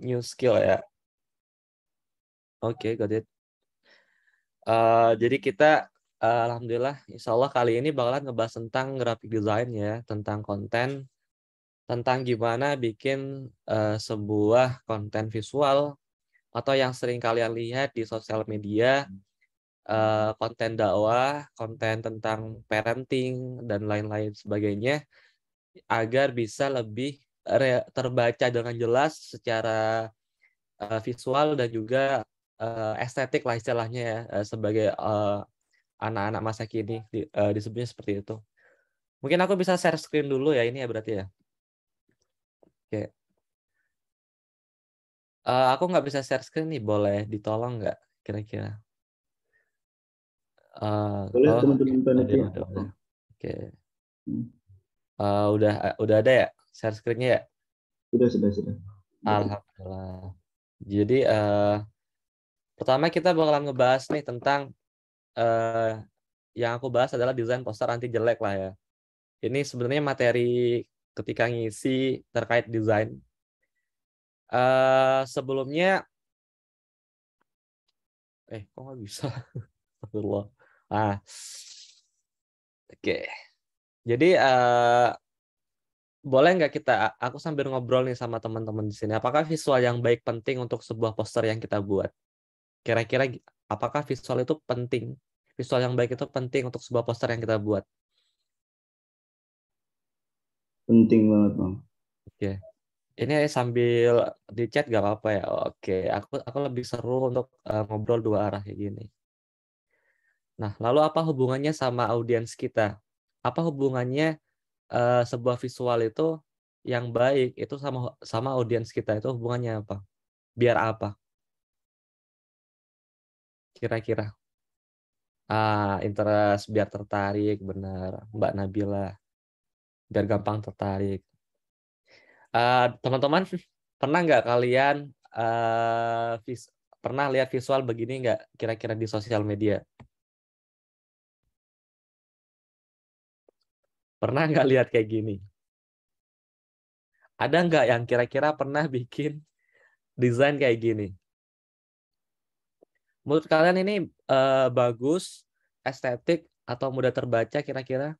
New skill ya. Oke, got it. Jadi kita alhamdulillah insya Allah kali ini bakalan ngebahas tentang graphic design ya, tentang konten, tentang gimana bikin sebuah konten visual atau yang sering kalian lihat di sosial media, konten dakwah, konten tentang parenting dan lain-lain sebagainya, agar bisa lebih terbaca dengan jelas secara visual dan juga estetik lah istilahnya ya, sebagai anak-anak masa kini disebutnya seperti itu. Mungkin aku bisa share screen dulu ya ini ya berarti ya. Oke. Aku nggak bisa share screen nih, boleh ditolong nggak kira-kira? Boleh Oke. teman-teman panitia. Udah. Oke. Hmm. Udah ada ya share screen-nya ya? Sudah. Alhamdulillah. Jadi pertama kita bakalan ngebahas nih tentang yang aku bahas adalah desain poster anti jelek lah ya. Ini sebenarnya materi ketika ngisi terkait desain. Sebelumnya, kok nggak bisa? Astagfirullah. Oke. Jadi boleh nggak aku sambil ngobrol nih sama teman-teman di sini. Apakah visual yang baik penting untuk sebuah poster yang kita buat? Kira-kira apakah visual itu penting? Visual yang baik itu penting untuk sebuah poster yang kita buat. Penting banget, Bang. Oke. Ini sambil di chat gak apa-apa ya. Oke, aku lebih seru untuk ngobrol dua arah kayak gini. Nah, lalu apa hubungannya sama audiens kita? Apa hubungannya sebuah visual itu yang baik itu sama audiens kita itu hubungannya apa? Biar apa? Kira-kira. Interest biar tertarik, benar, Mbak Nabila. Biar gampang tertarik. Teman-teman, pernah nggak kalian pernah lihat visual begini nggak kira-kira di sosial media? Pernah nggak lihat kayak gini? Ada nggak yang kira-kira pernah bikin desain kayak gini? Menurut kalian ini bagus, estetik, atau mudah terbaca kira-kira?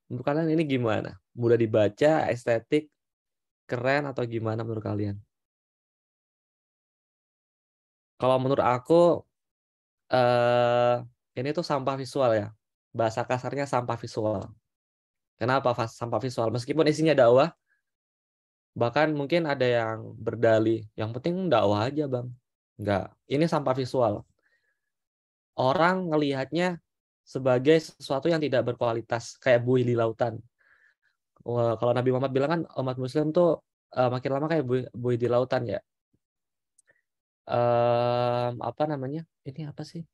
Menurut kalian ini gimana? Mudah dibaca, estetik, keren, atau gimana menurut kalian? Kalau menurut aku, ini tuh sampah visual ya. Bahasa kasarnya sampah visual. Kenapa sampah visual? Meskipun isinya dakwah, bahkan mungkin ada yang berdalih, yang penting dakwah aja bang. Enggak, ini sampah visual. Orang ngelihatnya sebagai sesuatu yang tidak berkualitas, kayak buih di lautan. Kalau Nabi Muhammad bilang kan umat Muslim tuh makin lama kayak buih di lautan ya. Apa namanya? Ini apa sih?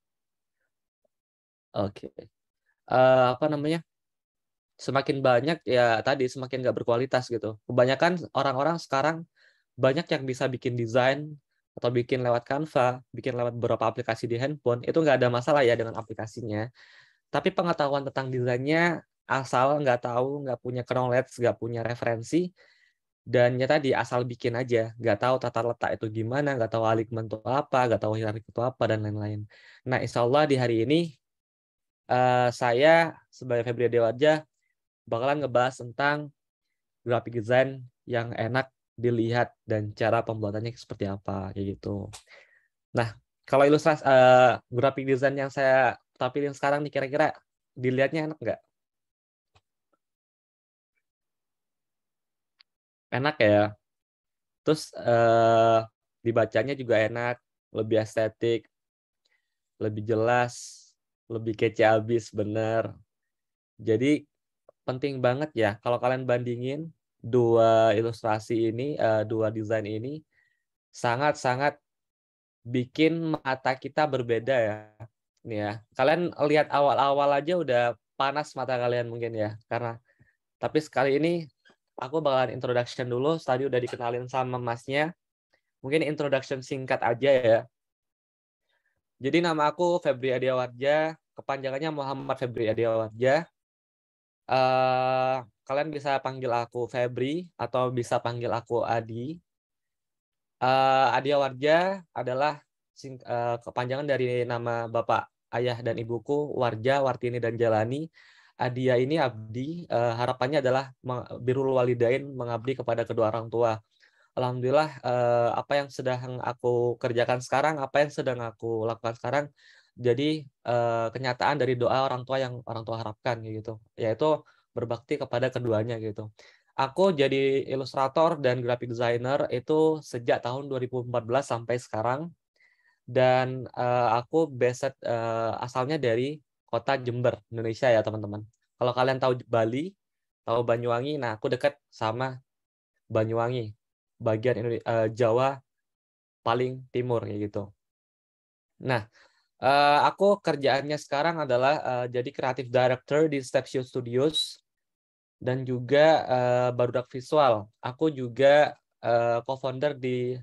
Oke. Apa namanya? Semakin banyak ya tadi semakin nggak berkualitas gitu. Kebanyakan orang-orang sekarang banyak yang bisa bikin desain atau bikin lewat Canva, bikin lewat beberapa aplikasi di handphone, itu nggak ada masalah ya dengan aplikasinya. Tapi pengetahuan tentang desainnya asal nggak tahu, nggak punya knowledge, nggak punya referensi, dan ya tadi asal bikin aja, nggak tahu tata letak itu gimana, nggak tahu alignment itu apa, nggak tahu hierarki itu apa, dan lain-lain. Nah, insya Allah di hari ini saya sebagai Febri Dewarja bakalan ngebahas tentang graphic design yang enak dilihat dan cara pembuatannya seperti apa kayak gitu. Nah, kalau ilustrasi graphic design yang saya tampilin sekarang nih kira-kira dilihatnya enak nggak? Enak ya. Terus dibacanya juga enak, lebih estetik, lebih jelas, lebih kece abis bener. Jadi penting banget ya kalau kalian bandingin dua ilustrasi ini, dua desain ini sangat-sangat bikin mata kita berbeda ya. Nih ya, kalian lihat awal-awal aja udah panas mata kalian mungkin ya. Tapi sekali ini aku bakalan introduction dulu. Tadi udah dikenalin sama masnya. Mungkin introduction singkat aja ya. Jadi nama aku Febri Adiawarja, kepanjangannya Muhammad Febri Adiawarja. Kalian bisa panggil aku Febri atau bisa panggil aku Adi. Adia Warja adalah kepanjangan dari nama bapak ayah dan ibuku, Warja, Wartini, dan Jalani. Adia ini abdi, harapannya adalah birrul walidain, mengabdi kepada kedua orang tua. Alhamdulillah, apa yang sedang aku kerjakan sekarang, apa yang sedang aku lakukan sekarang, jadi kenyataan dari doa orang tua yang orang tua harapkan gitu, yaitu berbakti kepada keduanya gitu. Aku jadi ilustrator dan graphic designer itu sejak tahun 2014 sampai sekarang, dan aku asalnya dari kota Jember, Indonesia ya teman-teman. Kalau kalian tahu Bali, tahu Banyuwangi, nah aku dekat sama Banyuwangi, bagian Jawa paling timur kayak gitu. Nah, aku kerjaannya sekarang adalah jadi creative director di Stepsio Studios dan juga barudak visual. Aku juga co-founder di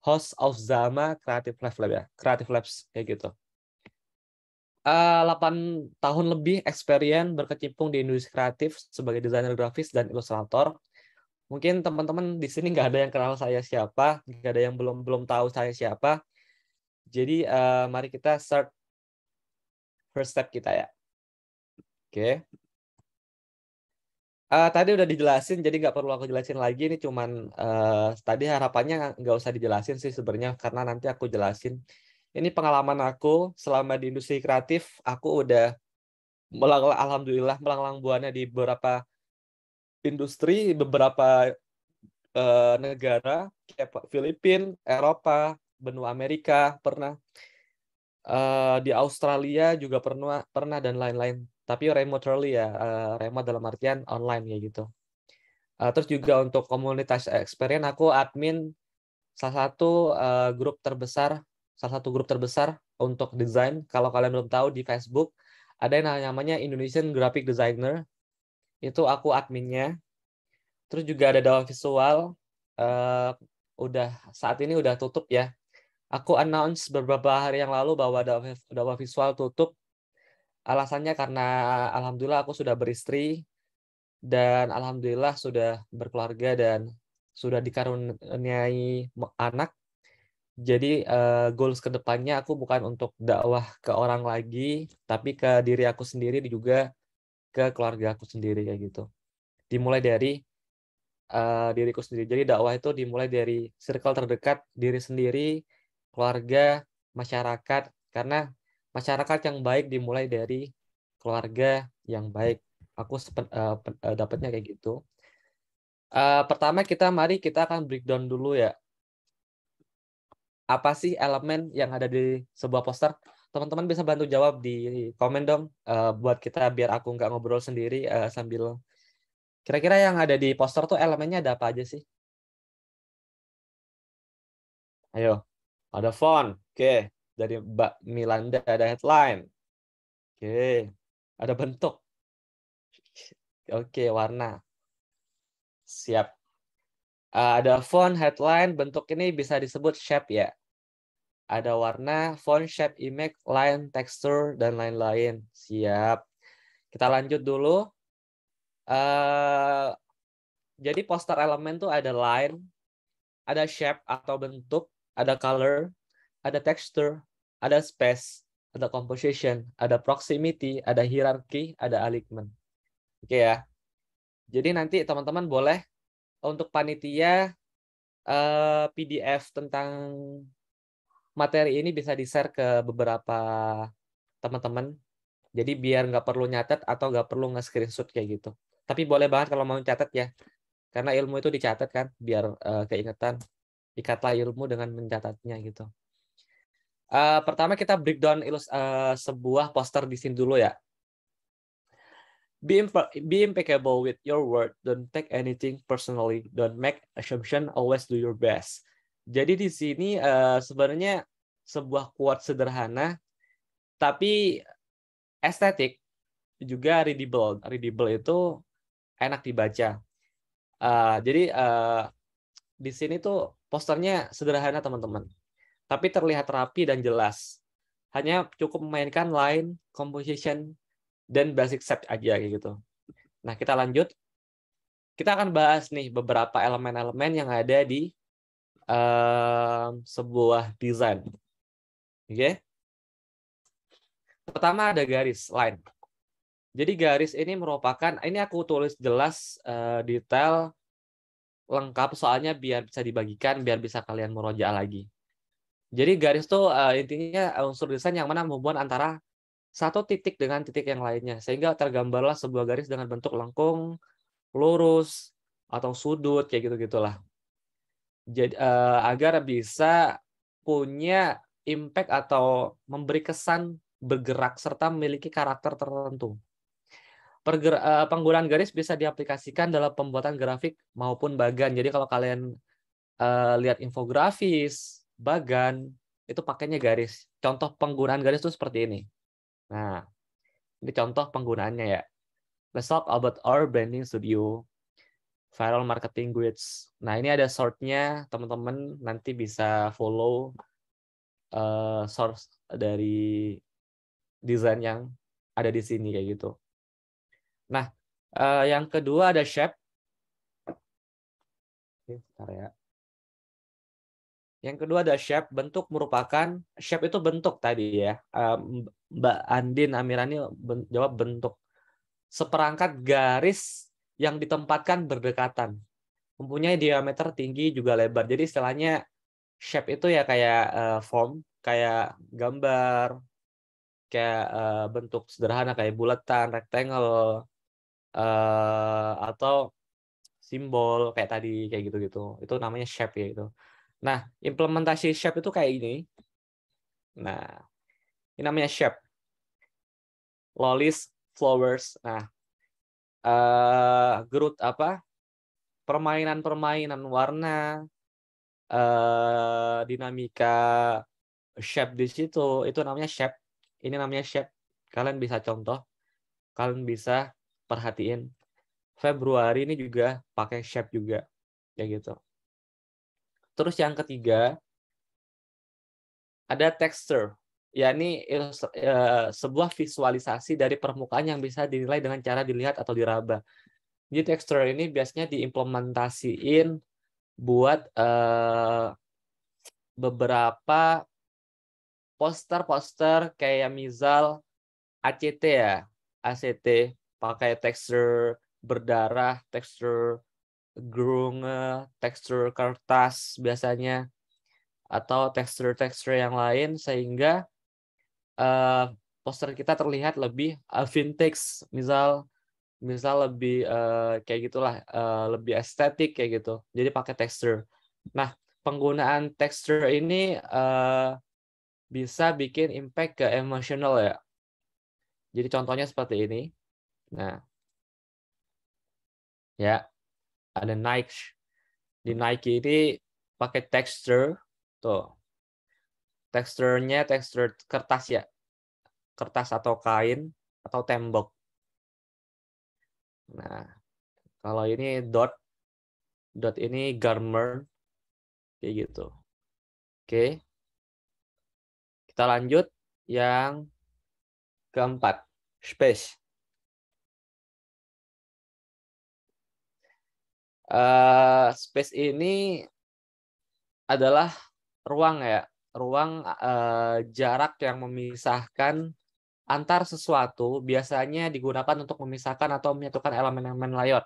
Host of Zama Creative Labs ya, Creative Labs kayak gitu. 8 tahun lebih experience berkecimpung di industri kreatif sebagai desainer grafis dan ilustrator. Mungkin teman-teman di sini nggak ada yang kenal saya siapa, nggak ada yang belum tahu saya siapa. Jadi mari kita start first step kita ya. Oke. Tadi udah dijelasin, jadi nggak perlu aku jelasin lagi. Ini cuman tadi harapannya nggak usah dijelasin sih sebenarnya, karena nanti aku jelasin. Ini pengalaman aku selama di industri kreatif. Aku udah alhamdulillah melanglang buana di beberapa industri, beberapa negara, kayak Filipina, Eropa, benua Amerika pernah, di Australia juga pernah dan lain-lain. Tapi remotely ya, remote dalam artian online ya gitu. Terus juga untuk komunitas experience, aku admin salah satu grup terbesar untuk desain. Kalau kalian belum tahu, di Facebook ada yang namanya Indonesian Graphic Designer. Itu aku adminnya. Terus juga ada Dawa Visual. Saat ini udah tutup ya. Aku announce beberapa hari yang lalu bahwa Dawa Visual tutup. Alasannya karena alhamdulillah aku sudah beristri dan alhamdulillah sudah berkeluarga dan sudah dikaruniai anak. Jadi goals kedepannya aku bukan untuk dakwah ke orang lagi, tapi ke diri aku sendiri juga ke keluarga aku sendiri kayak gitu. Dimulai dari diriku sendiri. Jadi dakwah itu dimulai dari circle terdekat, diri sendiri, keluarga, masyarakat. Karena masyarakat yang baik dimulai dari keluarga yang baik. Aku dapatnya kayak gitu. Pertama mari kita akan breakdown dulu ya. Apa sih elemen yang ada di sebuah poster? Teman-teman bisa bantu jawab di komen dong, buat kita biar aku nggak ngobrol sendiri sambil. Kira-kira yang ada di poster tuh elemennya ada apa aja sih? Ayo, ada font, oke. Dari Mbak Milanda ada headline, oke. Ada bentuk, oke. Warna, siap. Ada font, headline, bentuk ini bisa disebut shape ya. Ada warna, font, shape, image, line, texture, dan lain-lain. Siap. Kita lanjut dulu. Jadi poster elemen tuh ada line, ada shape atau bentuk, ada color, ada texture, ada space, ada composition, ada proximity, ada hierarchy, ada alignment. Oke ya. Jadi nanti teman-teman boleh untuk panitia PDF tentang materi ini bisa di-share ke beberapa teman-teman. Jadi biar nggak perlu nyatet atau nggak perlu nge-screenshot kayak gitu. Tapi boleh banget kalau mau catat ya. Karena ilmu itu dicatat kan, biar keingetan. Ikatlah ilmu dengan mencatatnya gitu. Pertama kita breakdown sebuah poster di sini dulu ya. Be impeccable with your word. Don't take anything personally. Don't make assumption. Always do your best. Jadi di sini sebenarnya sebuah quote sederhana, tapi estetik, juga readable. Readable itu enak dibaca. Jadi di sini tuh posternya sederhana teman-teman, tapi terlihat rapi dan jelas. Hanya cukup memainkan line, composition, dan basic shape aja kayak gitu. Nah, kita lanjut. Kita akan bahas nih beberapa elemen-elemen yang ada di sebuah desain. Oke? Pertama ada garis, line. Jadi garis ini merupakan, ini aku tulis jelas, detail, lengkap, soalnya biar bisa dibagikan, biar bisa kalian murojaah lagi. Jadi garis tuh intinya unsur desain yang mana menghubungkan antara satu titik dengan titik yang lainnya, sehingga tergambarlah sebuah garis dengan bentuk lengkung, lurus, atau sudut, kayak gitu-gitulah. Jadi agar bisa punya impact atau memberi kesan bergerak serta memiliki karakter tertentu. Penggunaan garis bisa diaplikasikan dalam pembuatan grafik maupun bagan. Jadi kalau kalian lihat infografis, bagan, itu pakainya garis. Contoh penggunaan garis itu seperti ini. Nah, ini contoh penggunaannya ya. Let's talk about our branding studio, viral marketing grids. Nah, ini ada short-nya, teman-teman nanti bisa follow source dari desain yang ada di sini kayak gitu. Nah, yang kedua ada shape. Bentar ya. Yang kedua ada shape. Bentuk merupakan, shape itu bentuk tadi ya. Mbak Andin Amirani jawab bentuk. Seperangkat garis yang ditempatkan berdekatan. Mempunyai diameter tinggi juga lebar. Jadi istilahnya shape itu ya kayak form, kayak gambar, kayak bentuk sederhana kayak bulatan, rectangle, atau simbol kayak tadi kayak gitu-gitu. Itu namanya shape ya itu. Nah, implementasi shape itu kayak ini. Nah, ini namanya shape. Lollies, flowers. Nah, gerut apa? Permainan-permainan warna, dinamika shape di situ, itu namanya shape. Ini namanya shape. Kalian bisa contoh, kalian bisa perhatiin. Februari ini juga pakai shape juga, kayak gitu. Terus yang ketiga ada texture, yakni sebuah visualisasi dari permukaan yang bisa dinilai dengan cara dilihat atau diraba. Jadi texture ini biasanya diimplementasiin buat beberapa poster-poster kayak misal ACT ya, ACT pakai tekstur berdarah, tekstur gerunge, tekstur kertas biasanya, atau tekstur-tekstur yang lain sehingga poster kita terlihat lebih vintage, misal lebih kayak gitulah, lebih estetik kayak gitu. Jadi pakai tekstur. Nah, penggunaan tekstur ini bisa bikin impact ke emosional ya. Jadi contohnya seperti ini. Nah, ya ada Nike. Di Nike ini pakai tekstur tuh. Teksturnya tekstur kertas ya. Kertas atau kain atau tembok. Nah, kalau ini dot ini garment kayak gitu. Oke. Kita lanjut yang keempat, space. Space ini adalah ruang ya, ruang jarak yang memisahkan antar sesuatu, biasanya digunakan untuk memisahkan atau menyatukan elemen-elemen layout.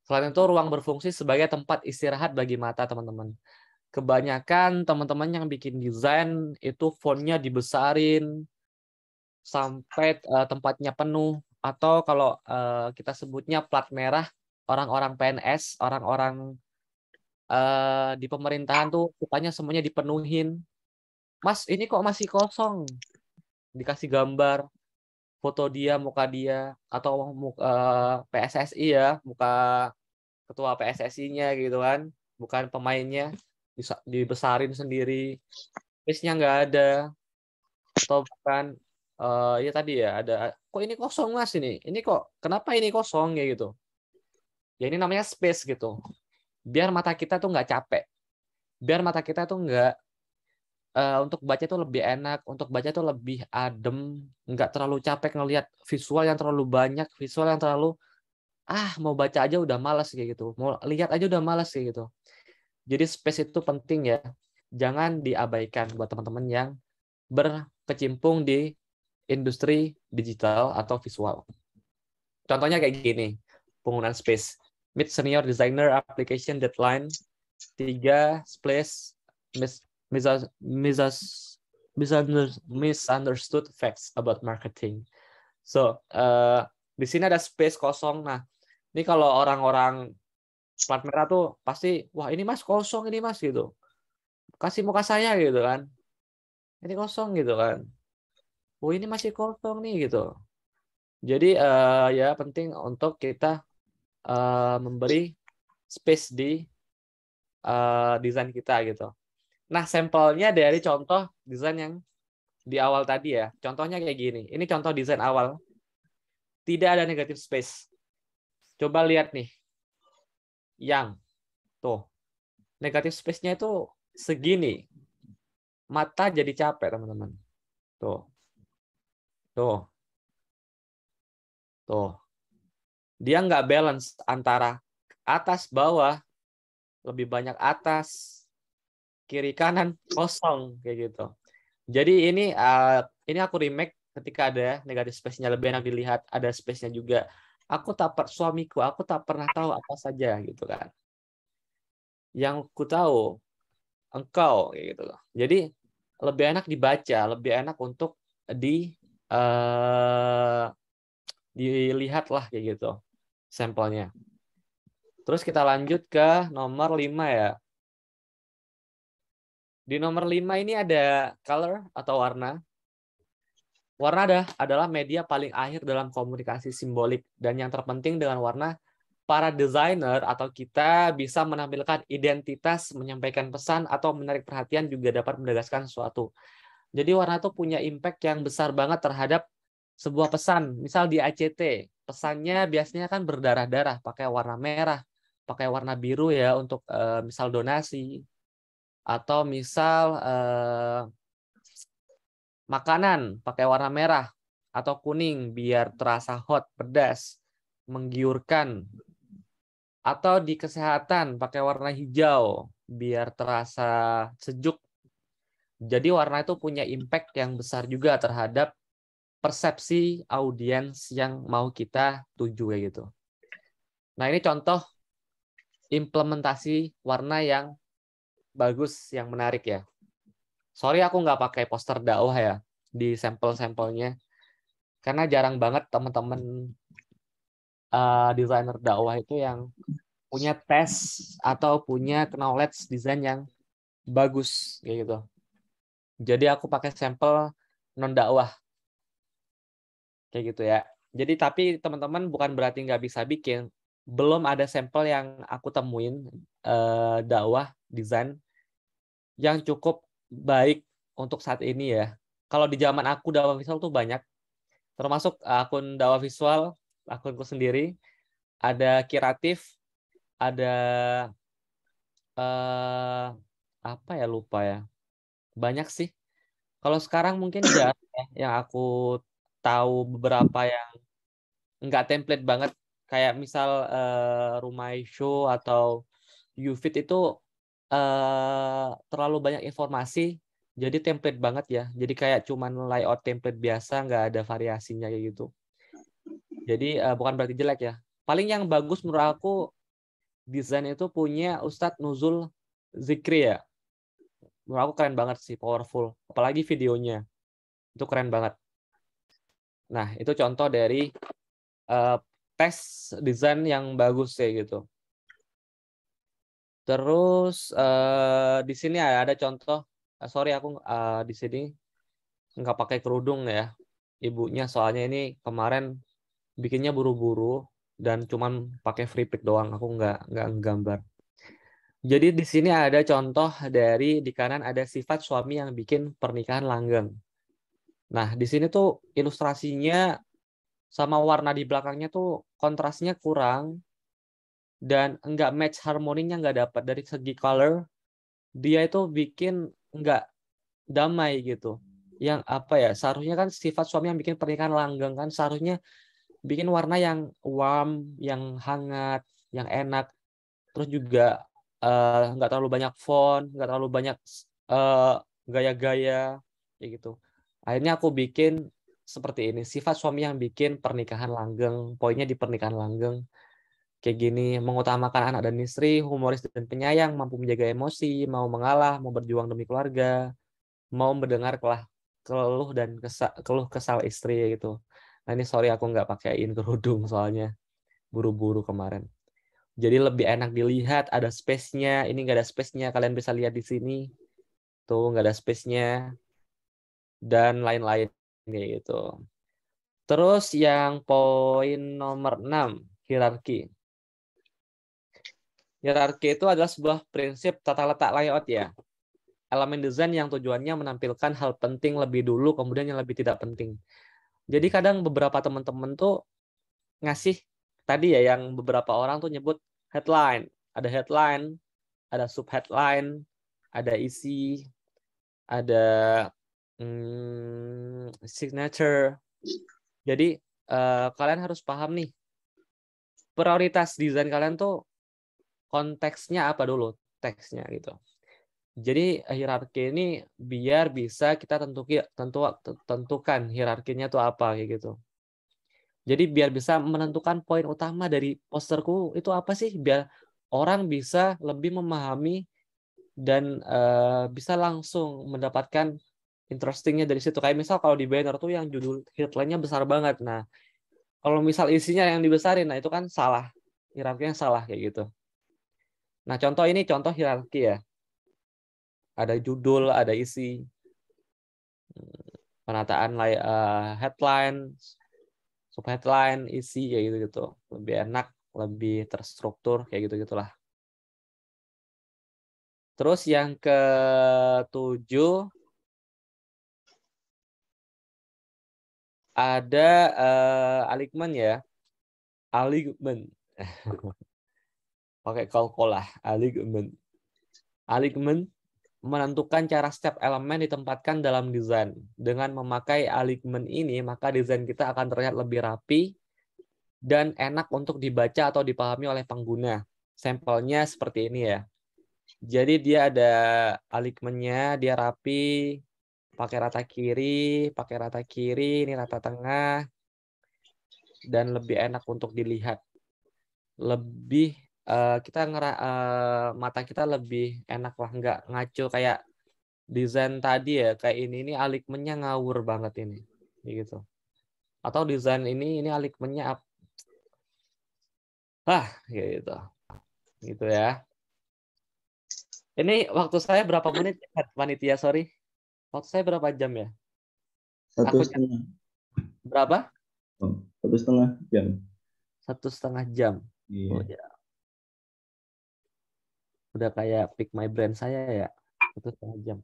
Selain itu, ruang berfungsi sebagai tempat istirahat bagi mata teman-teman. Kebanyakan teman-teman yang bikin desain itu fontnya dibesarin sampai tempatnya penuh, atau kalau kita sebutnya plat merah, orang-orang PNS, orang-orang di pemerintahan tuh sukanya semuanya dipenuhin. Mas, ini kok masih kosong? Dikasih gambar foto dia, muka dia, atau PSSI ya, muka ketua PSSI-nya gitu kan, bukan pemainnya, dibesarin sendiri, space-nya nggak ada, atau bukan ya tadi ya ada, kok ini kosong mas ini kok kenapa ini kosong ya gitu. Ya ini namanya space gitu. Biar mata kita tuh nggak capek, biar mata kita tuh nggak untuk baca tuh lebih enak, untuk baca tuh lebih adem, nggak terlalu capek ngelihat visual yang terlalu banyak, visual yang terlalu mau baca aja udah malas kayak gitu, mau lihat aja udah malas kayak gitu. Jadi space itu penting ya, jangan diabaikan buat teman-teman yang berkecimpung di industri digital atau visual. Contohnya kayak gini, penggunaan space. Meet senior designer application deadline. 3, space misunderstood facts about marketing. So, di sini ada space kosong. Nah, ini kalau orang-orang plat merah tuh pasti, wah ini mas kosong ini mas gitu. Kasih muka saya gitu kan. Ini kosong gitu kan. Oh ini masih kosong nih gitu. Jadi ya penting untuk kita memberi space di desain kita gitu. Nah, sampelnya dari contoh desain yang di awal tadi ya. Contohnya kayak gini. Ini contoh desain awal. Tidak ada negative space. Coba lihat nih. Yang tuh. Negative space-nya itu segini. Mata jadi capek, teman-teman. Tuh. Tuh. Tuh. Dia nggak balance antara atas bawah, lebih banyak atas, kiri kanan kosong kayak gitu. Jadi ini aku remake ketika ada negative space-nya, lebih enak dilihat, ada space-nya juga. Suamiku, aku tak pernah tahu apa saja gitu kan. Yang ku tahu engkau kayak gitu loh. Jadi lebih enak dibaca, lebih enak untuk dilihat lah kayak gitu sampelnya. Terus kita lanjut ke nomor 5 ya. Di nomor 5 ini ada color atau warna. Warna adalah media paling akhir dalam komunikasi simbolik, dan yang terpenting dengan warna, para desainer atau kita bisa menampilkan identitas, menyampaikan pesan, atau menarik perhatian, juga dapat menegaskan sesuatu. Jadi warna itu punya impact yang besar banget terhadap sebuah pesan. Misal di ACT, pesannya biasanya kan berdarah-darah, pakai warna merah, pakai warna biru ya untuk misal donasi, atau misal makanan pakai warna merah atau kuning biar terasa hot, pedas, menggiurkan. Atau di kesehatan pakai warna hijau biar terasa sejuk. Jadi warna itu punya impact yang besar juga terhadap persepsi audiens yang mau kita tuju kayak gitu. Nah, ini contoh implementasi warna yang bagus, yang menarik ya. Sorry aku nggak pakai poster dakwah ya di sampel-sampelnya. Karena jarang banget teman-teman desainer dakwah itu yang punya tes atau punya knowledge desain yang bagus kayak gitu. Jadi aku pakai sampel non dakwah kayak gitu ya. Jadi tapi teman-teman bukan berarti nggak bisa bikin. Belum ada sampel yang aku temuin dakwah desain yang cukup baik untuk saat ini ya. Kalau di zaman aku dakwah visual tuh banyak, termasuk akun dakwah visual, akunku sendiri, ada Kiratif, ada apa ya, lupa ya. Banyak sih. Kalau sekarang mungkin jarang ya yang aku tahu, beberapa yang nggak template banget. Kayak misal Rumai Show atau Ufit itu terlalu banyak informasi, jadi template banget ya. Jadi kayak cuman layout template biasa, nggak ada variasinya kayak gitu. Jadi bukan berarti jelek ya. Paling yang bagus menurut aku desain itu punya Ustadz Nuzul Zikri ya. Menurut aku keren banget sih, powerful. Apalagi videonya. Itu keren banget. Nah, itu contoh dari tes desain yang bagus ya gitu. Terus di sini ada contoh. Sorry aku di sini nggak pakai kerudung ya, ibunya, soalnya ini kemarin bikinnya buru-buru dan cuman pakai free pick doang. Aku nggak gambar. Jadi di sini ada contoh dari, di kanan ada sifat suami yang bikin pernikahan langgeng. Nah, di sini tuh ilustrasinya sama warna di belakangnya tuh kontrasnya kurang dan nggak match, harmoninya nggak dapat dari segi color. Dia itu bikin nggak damai gitu. Yang apa ya? Seharusnya kan sifat suami yang bikin pernikahan langgeng kan seharusnya bikin warna yang warm, yang hangat, yang enak. Terus juga nggak terlalu banyak font, nggak terlalu banyak gaya-gaya kayak gitu. Akhirnya aku bikin seperti ini. Sifat suami yang bikin pernikahan langgeng, poinnya di pernikahan langgeng. Kayak gini, mengutamakan anak dan istri, humoris dan penyayang, mampu menjaga emosi, mau mengalah, mau berjuang demi keluarga, mau mendengar keluh dan keluh kesal istri gitu. Nah ini sorry aku nggak pakaiin kerudung soalnya buru-buru kemarin. Jadi lebih enak dilihat, ada space-nya. Ini nggak ada space-nya, kalian bisa lihat di sini. Tuh nggak ada space-nya dan lain-lain gitu. Terus yang poin nomor 6, hierarki. Hierarki itu adalah sebuah prinsip tata letak layout ya. Elemen desain yang tujuannya menampilkan hal penting lebih dulu, kemudian yang lebih tidak penting. Jadi kadang beberapa teman-teman tuh ngasih tadi ya, yang beberapa orang tuh nyebut headline. Ada headline, ada subheadline, ada isi, ada signature. Jadi kalian harus paham nih, prioritas desain kalian tuh konteksnya apa dulu, teksnya gitu. Jadi hierarki ini biar bisa kita tentukan hierarkinya tuh apa kayak gitu. Jadi biar bisa menentukan poin utama dari posterku itu apa sih, biar orang bisa lebih memahami dan bisa langsung mendapatkan interestingnya dari situ. Kayak misal kalau di banner tuh yang judul headline-nya besar banget. Nah, kalau misal isinya yang dibesarin, nah itu kan salah. Hierarkinya salah kayak gitu. Nah, contoh ini contoh hierarki ya. Ada judul, ada isi, penataan headline, subheadline, isi kayak gitu-gitu. Lebih enak, lebih terstruktur kayak gitu-gitulah. Terus yang ke-7 ada alignment ya. Alignment. Pakai kalkolah, alignment. Alignment menentukan cara setiap elemen ditempatkan dalam desain. Dengan memakai alignment ini, maka desain kita akan terlihat lebih rapi dan enak untuk dibaca atau dipahami oleh pengguna. Sampelnya seperti ini ya. Jadi dia ada alignment-nya, dia rapi, pakai rata kiri, ini rata tengah, dan lebih enak untuk dilihat. Lebih mata kita lebih enak lah, nggak ngaco kayak desain tadi ya, kayak ini alignment-nya ngawur banget ini gitu. Atau desain ini alignment-nya gitu ya. Ini waktu saya berapa menit panitia, sorry, waktu saya berapa jam ya, Satu aku setengah. berapa, 1,5 jam. 1,5 jam. Iya. Oh ya, udah kayak pick my brand saya ya, 1,5 jam.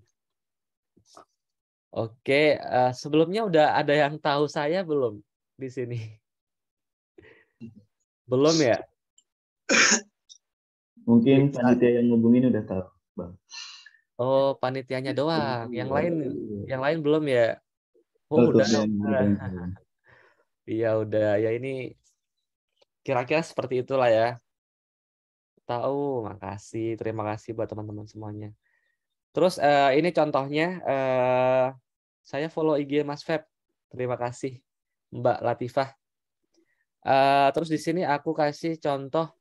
Oke, sebelumnya udah ada yang tahu saya belum di sini? Belum ya? Mungkin Bisa. panitia yang ngubungin udah tahu, Bang. Oh, panitianya doang. Iya. Yang lain belum ya? Oh, Tutup udah. yang udah tahu. Iya, udah. Ya ini kira-kira seperti itulah ya. Tahu, makasih. Terima kasih buat teman-teman semuanya. Terus ini contohnya, saya follow IG Mas Feb. Terima kasih, Mbak Latifah. Terus di sini aku kasih contoh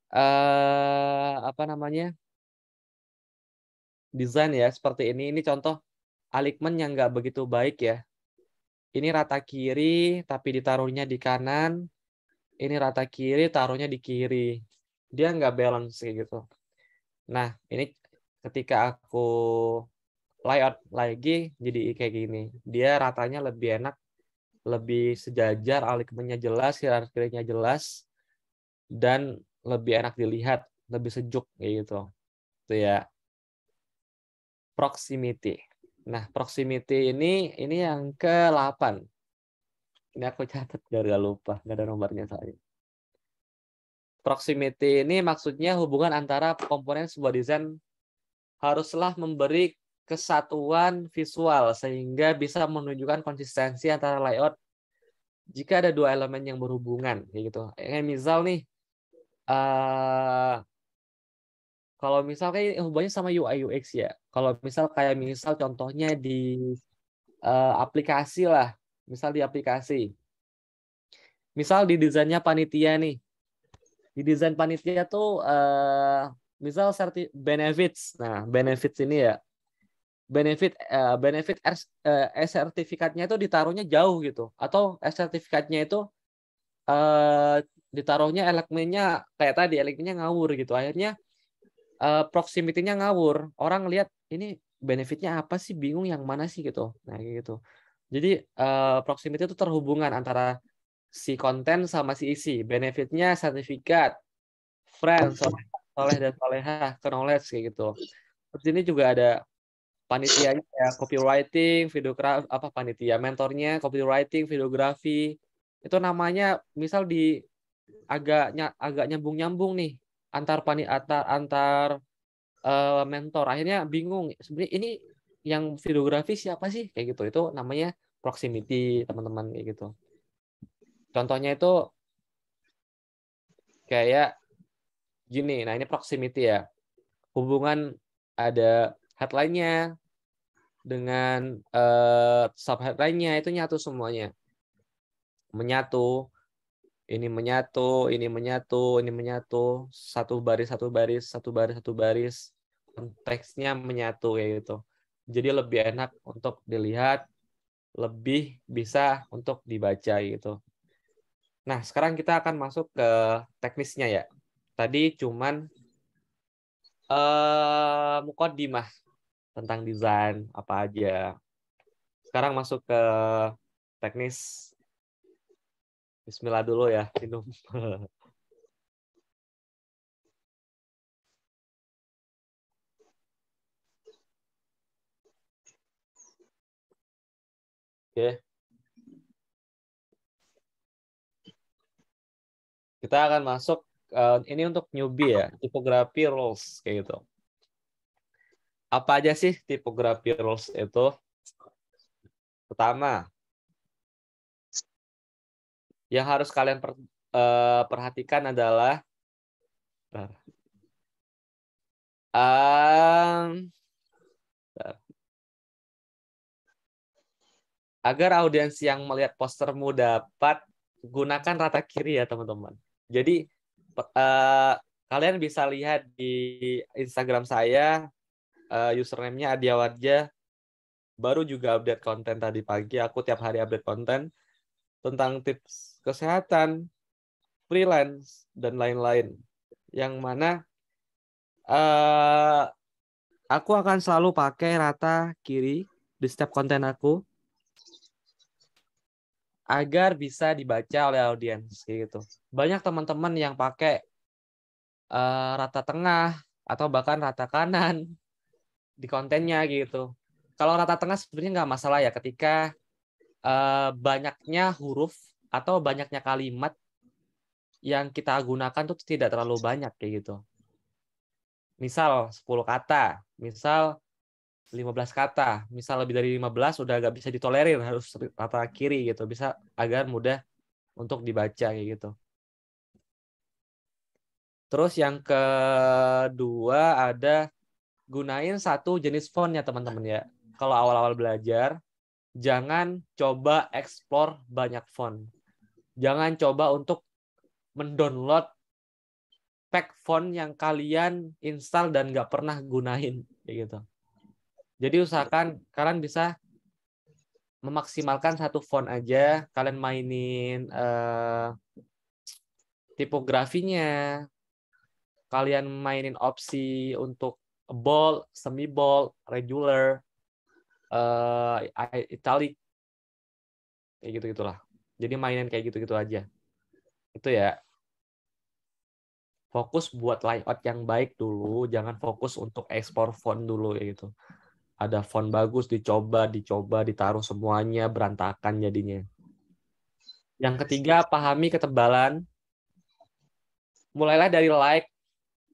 apa namanya, desain ya seperti ini. Ini contoh alignment yang nggak begitu baik ya. Ini rata kiri tapi ditaruhnya di kanan. Ini rata kiri taruhnya di kiri. Dia nggak balance kayak gitu. Nah ini ketika aku layout lagi jadi kayak gini. Dia ratanya lebih enak, lebih sejajar, alignmentnya jelas, hierarkinya jelas, dan lebih enak dilihat, lebih sejuk kayak gitu. Itu ya. Proximity. Nah, proximity ini yang ke-8. Ini aku catat biar gak lupa, nggak ada nomornya soalnya. Proximity ini maksudnya hubungan antara komponen sebuah desain haruslah memberi kesatuan visual sehingga bisa menunjukkan konsistensi antara layout jika ada dua elemen yang berhubungan kayak gitu. Kayak misal nih kalau misal kayak hubungannya sama UI UX ya. Kalau misal kayak misal contohnya di aplikasi lah. Misal di aplikasi. Misal di desainnya panitia nih. Di desain panitia tuh misal benefits. Nah, benefits ini ya. Benefit sertifikatnya itu ditaruhnya jauh gitu. Atau sertifikatnya itu ditaruhnya elemennya kayak tadi, elemennya ngawur gitu. Akhirnya proximity-nya ngawur. Orang lihat ini benefitnya apa sih, bingung yang mana sih gitu. Nah, kayak gitu. Jadi proximity itu terhubungan antara si konten sama si isi. Benefitnya sertifikat, friends, soleh dan solehah, knowledge kayak gitu. Terus ini juga ada panitianya ya, copywriting, videografi, apa panitia, mentornya copywriting, videografi. Itu namanya misal di agak nyambung-nyambung nih antar mentor. Akhirnya bingung sebenarnya ini yang videografi siapa sih kayak gitu. Itu namanya proximity, teman-teman, kayak gitu. Contohnya itu kayak gini. Nah, ini proximity ya. Hubungan ada headline-nya dengan sub headline-nya itu nyatu semuanya. Menyatu, ini menyatu, ini menyatu, ini menyatu, satu baris, satu baris, satu baris, satu baris. Konteksnya menyatu kayak gitu. Jadi lebih enak untuk dilihat, lebih bisa untuk dibaca gitu. Nah, sekarang kita akan masuk ke teknisnya ya. Tadi cuman mukadimah tentang desain apa aja. Sekarang masuk ke teknis. Bismillah dulu ya, minum. Oke, kita akan masuk ini untuk newbie ya, tipografi rules kayak gitu. Apa aja sih tipografi rules itu? Pertama, yang harus kalian perhatikan adalah agar audiens yang melihat postermu dapat gunakan rata kiri ya teman-teman. Jadi kalian bisa lihat di Instagram saya, username-nya Adiawarja. Baru juga update konten tadi pagi. Aku tiap hari update konten tentang tips kesehatan, freelance, dan lain-lain. Yang mana aku akan selalu pakai rata kiri di setiap konten aku agar bisa dibaca oleh audiens gitu. Banyak teman-teman yang pakai rata tengah atau bahkan rata kanan di kontennya gitu. Kalau rata tengah sebenarnya nggak masalah ya ketika banyaknya huruf atau banyaknya kalimat yang kita gunakan tuh tidak terlalu banyak kayak gitu. Misal 10 kata, misal 15 kata, misal lebih dari 15 udah nggak bisa ditolerir, harus rata kiri gitu, bisa agar mudah untuk dibaca kayak gitu. Terus yang kedua ada gunain satu jenis font ya teman-teman ya. Kalau awal-awal belajar, jangan coba explore banyak font. Jangan coba untuk mendownload pack font yang kalian install dan nggak pernah gunain kayak gitu. Jadi usahakan kalian bisa memaksimalkan satu font aja. Kalian mainin tipografinya, kalian mainin opsi untuk bold, semi bold, regular, italic, kayak gitu gitulah. Jadi mainin kayak gitu gitu aja. Itu ya. Fokus buat layout yang baik dulu, jangan fokus untuk ekspor font dulu ya gitu. Ada font bagus dicoba, ditaruh semuanya berantakan jadinya. Yang ketiga, pahami ketebalan. Mulailah dari light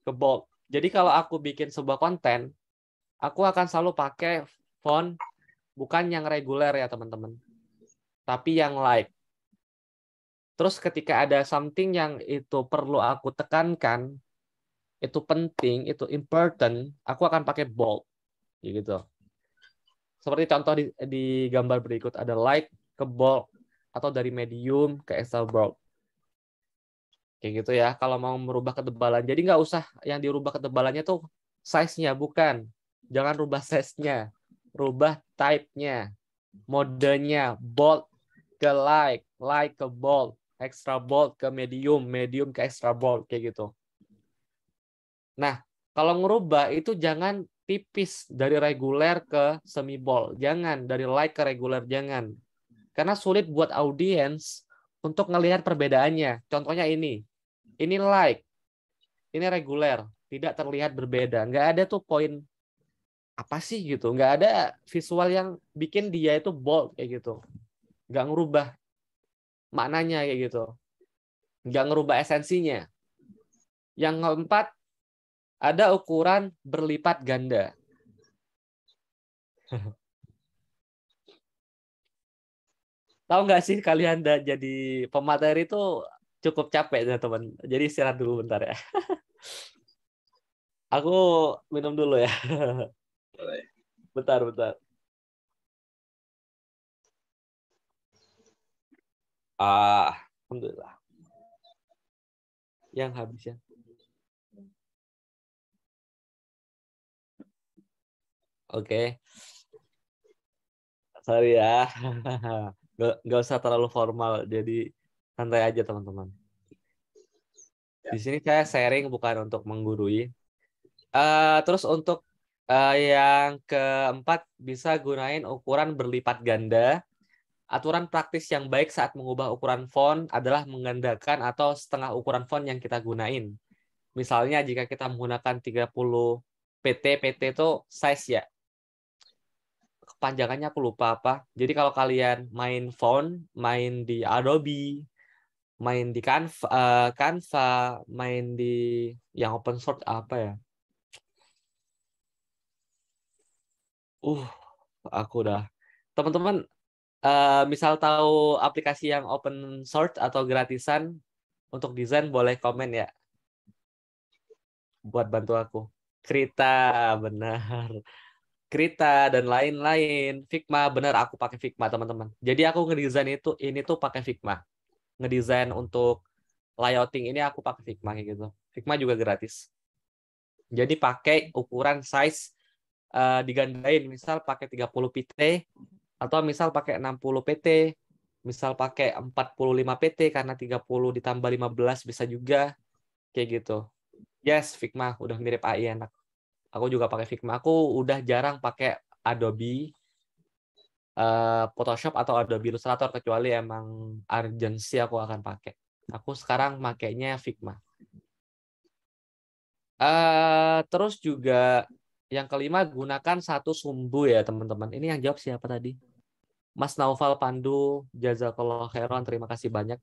ke bold. Jadi kalau aku bikin sebuah konten, aku akan selalu pakai font bukan yang reguler ya teman-teman, tapi yang light. Terus ketika ada something yang itu perlu aku tekankan, itu penting, itu important, aku akan pakai bold, gitu. Seperti contoh di gambar berikut, ada light ke bold, atau dari medium ke extra bold. Kayak gitu ya, kalau mau merubah ketebalan. Jadi nggak usah yang dirubah ketebalannya tuh size-nya, bukan. Jangan rubah size-nya, rubah type-nya, modenya, bold ke light, light ke bold, extra bold ke medium, medium ke extra bold, kayak gitu. Nah, kalau ngerubah itu jangan tipis dari reguler ke semi bold, jangan dari light ke reguler, jangan. Karena sulit buat audiens untuk ngelihat perbedaannya. Contohnya ini light, ini reguler, tidak terlihat berbeda. Nggak ada tuh poin apa sih gitu, nggak ada visual yang bikin dia itu bold kayak gitu, nggak ngerubah maknanya kayak gitu, nggak ngerubah esensinya. Yang keempat, ada ukuran berlipat ganda. Tahu nggak sih kalian jadi pemateri itu cukup capek ya teman. Jadi istirahat dulu bentar ya. Aku minum dulu ya. Bentar, bentar. Alhamdulillah. Yang habis ya. Oke. Sorry ya. Nggak usah terlalu formal. Jadi santai aja teman-teman. Di sini saya sharing bukan untuk menggurui. Terus untuk yang keempat, bisa gunain ukuran berlipat ganda. Aturan praktis yang baik saat mengubah ukuran font adalah menggandakan atau setengah ukuran font yang kita gunain. Misalnya jika kita menggunakan 30 pt, pt itu size ya. Kepanjangannya aku lupa apa. Jadi kalau kalian main font, main di Adobe, main di Canva, main di yang open source apa ya? Aku udah. Teman-teman, misal tahu aplikasi yang open source atau gratisan untuk desain, boleh komen ya buat bantu aku. Krita, benar. Krita dan lain-lain. Figma, benar, aku pakai Figma teman-teman. Jadi aku ngedesain ini tuh pakai Figma. Ngedesain untuk layouting ini aku pakai Figma kayak gitu. Figma juga gratis. Jadi pakai ukuran size digandain, misal pakai 30 pt atau misal pakai 60 pt, misal pakai 45 pt karena 30 ditambah 15 bisa juga kayak gitu. Yes, Figma udah mirip AI enak. Aku juga pakai Figma. Aku udah jarang pakai Adobe Photoshop atau Adobe Illustrator kecuali emang urgency aku akan pakai. Aku sekarang makainya Figma. Terus juga yang kelima, gunakan satu sumbu ya teman-teman. Ini yang jawab siapa tadi? Mas Naufal Pandu, jazakallah khairan, terima kasih banyak.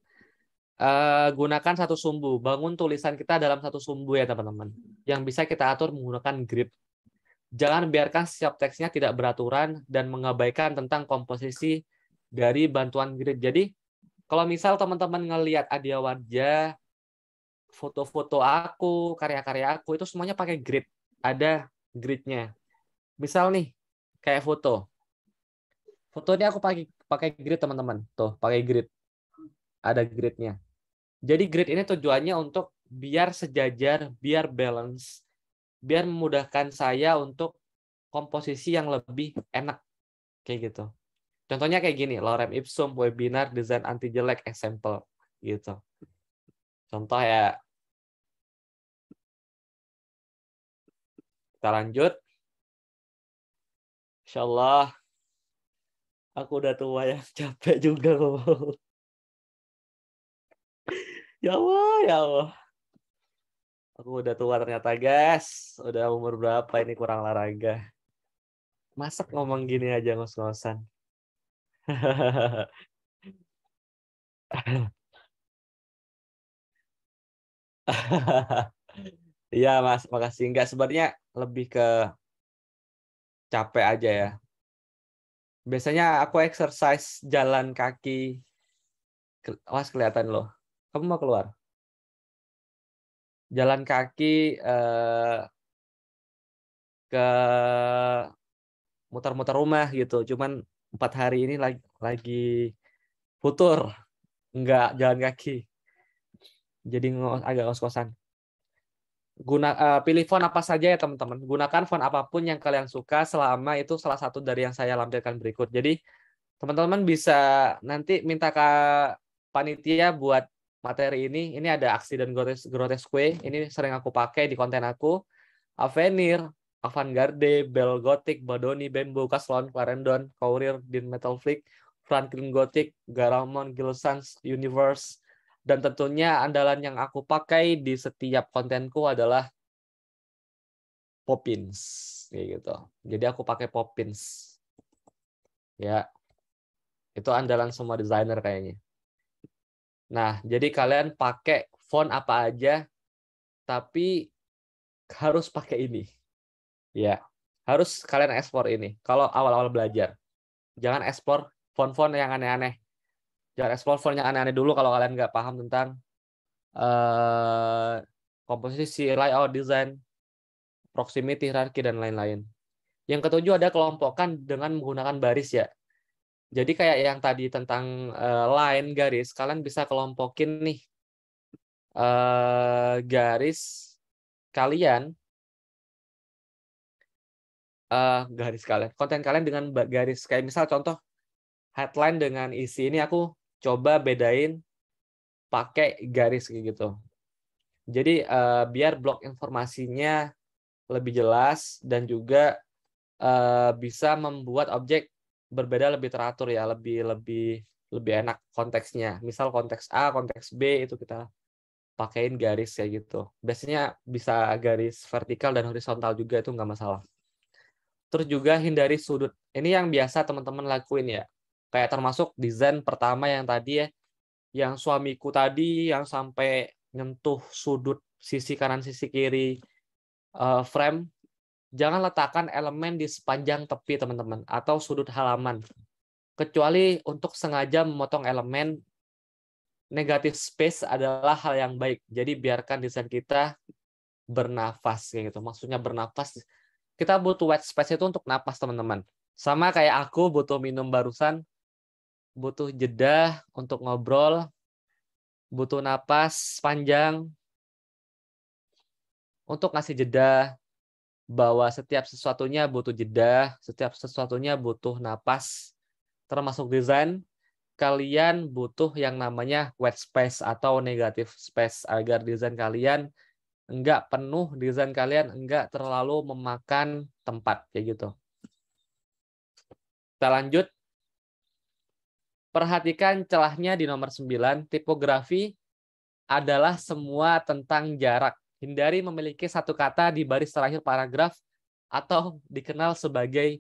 Gunakan satu sumbu, bangun tulisan kita dalam satu sumbu ya teman-teman. Yang bisa kita atur menggunakan grid. Jangan biarkan setiap teksnya tidak beraturan dan mengabaikan tentang komposisi dari bantuan grid. Jadi kalau misal teman-teman ngelihat Adia Warja, foto-foto aku, karya-karya aku itu semuanya pakai grid. Ada gridnya. Misal nih, kayak foto. Foto ini aku pakai pakai grid teman-teman. Tuh, pakai grid. Ada gridnya. Jadi grid ini tujuannya untuk biar sejajar, biar balance, biar memudahkan saya untuk komposisi yang lebih enak kayak gitu. Contohnya kayak gini, lorem ipsum, webinar, desain anti jelek, example gitu. Contoh ya, kita lanjut. Insyaallah, aku udah tua ya, capek juga ngomong. Ya Allah, ya Allah. Aku udah tua ternyata, guys. Udah umur berapa ini kurang olahraga. Masak ngomong gini aja ngos-ngosan. Iya, Mas. Makasih. Enggak, sebenarnya lebih ke capek aja ya. Biasanya aku exercise jalan kaki Awas kelihatan loh. Kamu mau keluar? Jalan kaki ke muter-muter rumah gitu. Cuman 4 hari ini lagi futur, nggak jalan kaki. Jadi agak ngos-ngosan. Pilih font apa saja ya teman-teman. Gunakan font apapun yang kalian suka selama itu salah satu dari yang saya lampirkan berikut. Jadi teman-teman bisa nanti minta ke panitia buat materi ini. Ini ada Aksi dan Grotesque. Ini sering aku pakai di konten aku. Avenir, Avantgarde, Bell Gothic, Bodoni, Bembo, Caslon, Clarendon, Courier, Dean Metal Flick, Franklin Gothic, Garamond, Gilsons, Universe, dan tentunya andalan yang aku pakai di setiap kontenku adalah Poppins, kayak gitu. Jadi aku pakai Poppins, ya. Itu andalan semua desainer kayaknya. Nah, jadi kalian pakai font apa aja, tapi harus pakai ini, ya. Harus kalian ekspor ini. Kalau awal-awal belajar, jangan ekspor font-font yang aneh-aneh. Jangan ekspor font yang aneh-aneh dulu kalau kalian nggak paham tentang komposisi, layout, design, proximity, hierarki, dan lain-lain. Yang ketujuh ada kelompokkan dengan menggunakan baris ya. Jadi kayak yang tadi tentang line, garis, kalian bisa kelompokin nih garis kalian, konten kalian dengan garis. Kayak misal contoh headline dengan isi ini aku coba bedain pakai garis kayak gitu. Jadi biar blok informasinya lebih jelas dan juga bisa membuat objek berbeda lebih teratur ya, lebih enak konteksnya. Misal konteks A, konteks B itu kita pakein garis kayak gitu. Biasanya bisa garis vertikal dan horizontal juga, itu nggak masalah. Terus juga hindari sudut. Ini yang biasa teman-teman lakuin ya. Kayak termasuk desain pertama yang tadi ya, yang suamiku tadi yang sampai nyentuh sudut sisi kanan sisi kiri frame. Jangan letakkan elemen di sepanjang tepi teman-teman atau sudut halaman. Kecuali untuk sengaja memotong elemen, negatif space adalah hal yang baik. Jadi biarkan desain kita bernafas kayak gitu. Maksudnya bernafas. Kita butuh white space itu untuk napas teman-teman. Sama kayak aku butuh minum barusan, butuh jeda untuk ngobrol, butuh napas panjang untuk ngasih jeda, bahwa setiap sesuatunya butuh jeda, setiap sesuatunya butuh napas, termasuk desain. Kalian butuh yang namanya white space atau negative space agar desain kalian enggak penuh, desain kalian enggak terlalu memakan tempat kayak gitu. Kita lanjut. Perhatikan celahnya di nomor 9. Tipografi adalah semua tentang jarak. Hindari memiliki satu kata di baris terakhir paragraf atau dikenal sebagai,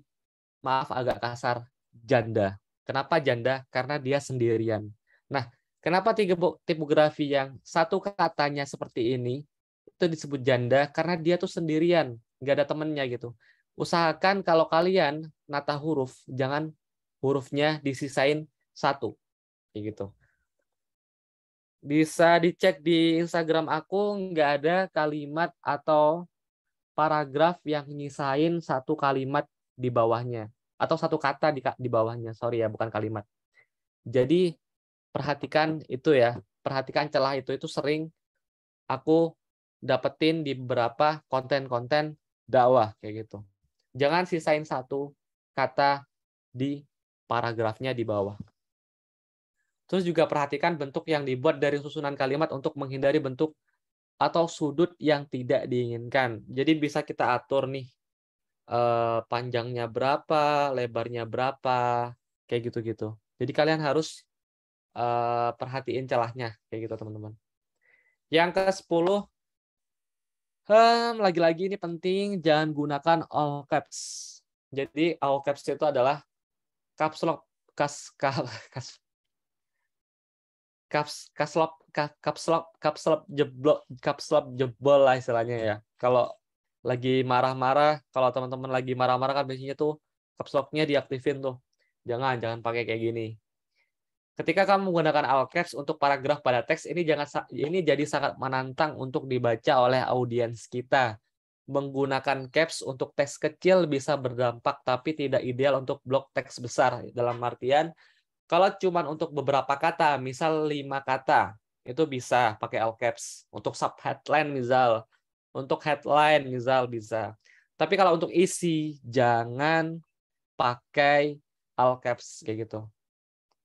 maaf agak kasar, janda. Kenapa janda? Karena dia sendirian. Nah, kenapa tipografi yang satu katanya seperti ini itu disebut janda? Karena dia tuh sendirian, nggak ada temennya gitu. Usahakan kalau kalian nata huruf, jangan hurufnya disisain satu, kayak gitu. Bisa dicek di Instagram aku, nggak ada kalimat atau paragraf yang nyisain satu kalimat di bawahnya atau satu kata di bawahnya. Sorry ya, bukan kalimat. Jadi perhatikan itu ya, perhatikan celah itu sering aku dapetin di beberapa konten-konten dakwah kayak gitu. Jangan sisain satu kata di paragrafnya di bawah. Terus juga perhatikan bentuk yang dibuat dari susunan kalimat untuk menghindari bentuk atau sudut yang tidak diinginkan. Jadi bisa kita atur nih panjangnya berapa, lebarnya berapa, kayak gitu-gitu. Jadi kalian harus perhatiin celahnya, kayak gitu teman-teman. Yang ke-10, lagi-lagi ini penting, jangan gunakan all caps. Jadi all caps itu adalah caps lock, caps lock jebol lah istilahnya ya. Kalau lagi marah-marah, kalau teman-teman lagi marah-marah kan biasanya tuh caps lock-nya diaktifin tuh. Jangan pakai kayak gini. Ketika kamu menggunakan all caps untuk paragraf pada teks, ini jadi sangat menantang untuk dibaca oleh audiens kita. Menggunakan caps untuk teks kecil bisa berdampak, tapi tidak ideal untuk blok teks besar. Dalam artian, kalau cuma untuk beberapa kata, misal 5 kata, itu bisa pakai all caps. Untuk subheadline misal, untuk headline misal bisa. Tapi kalau untuk isi, jangan pakai all caps kayak gitu.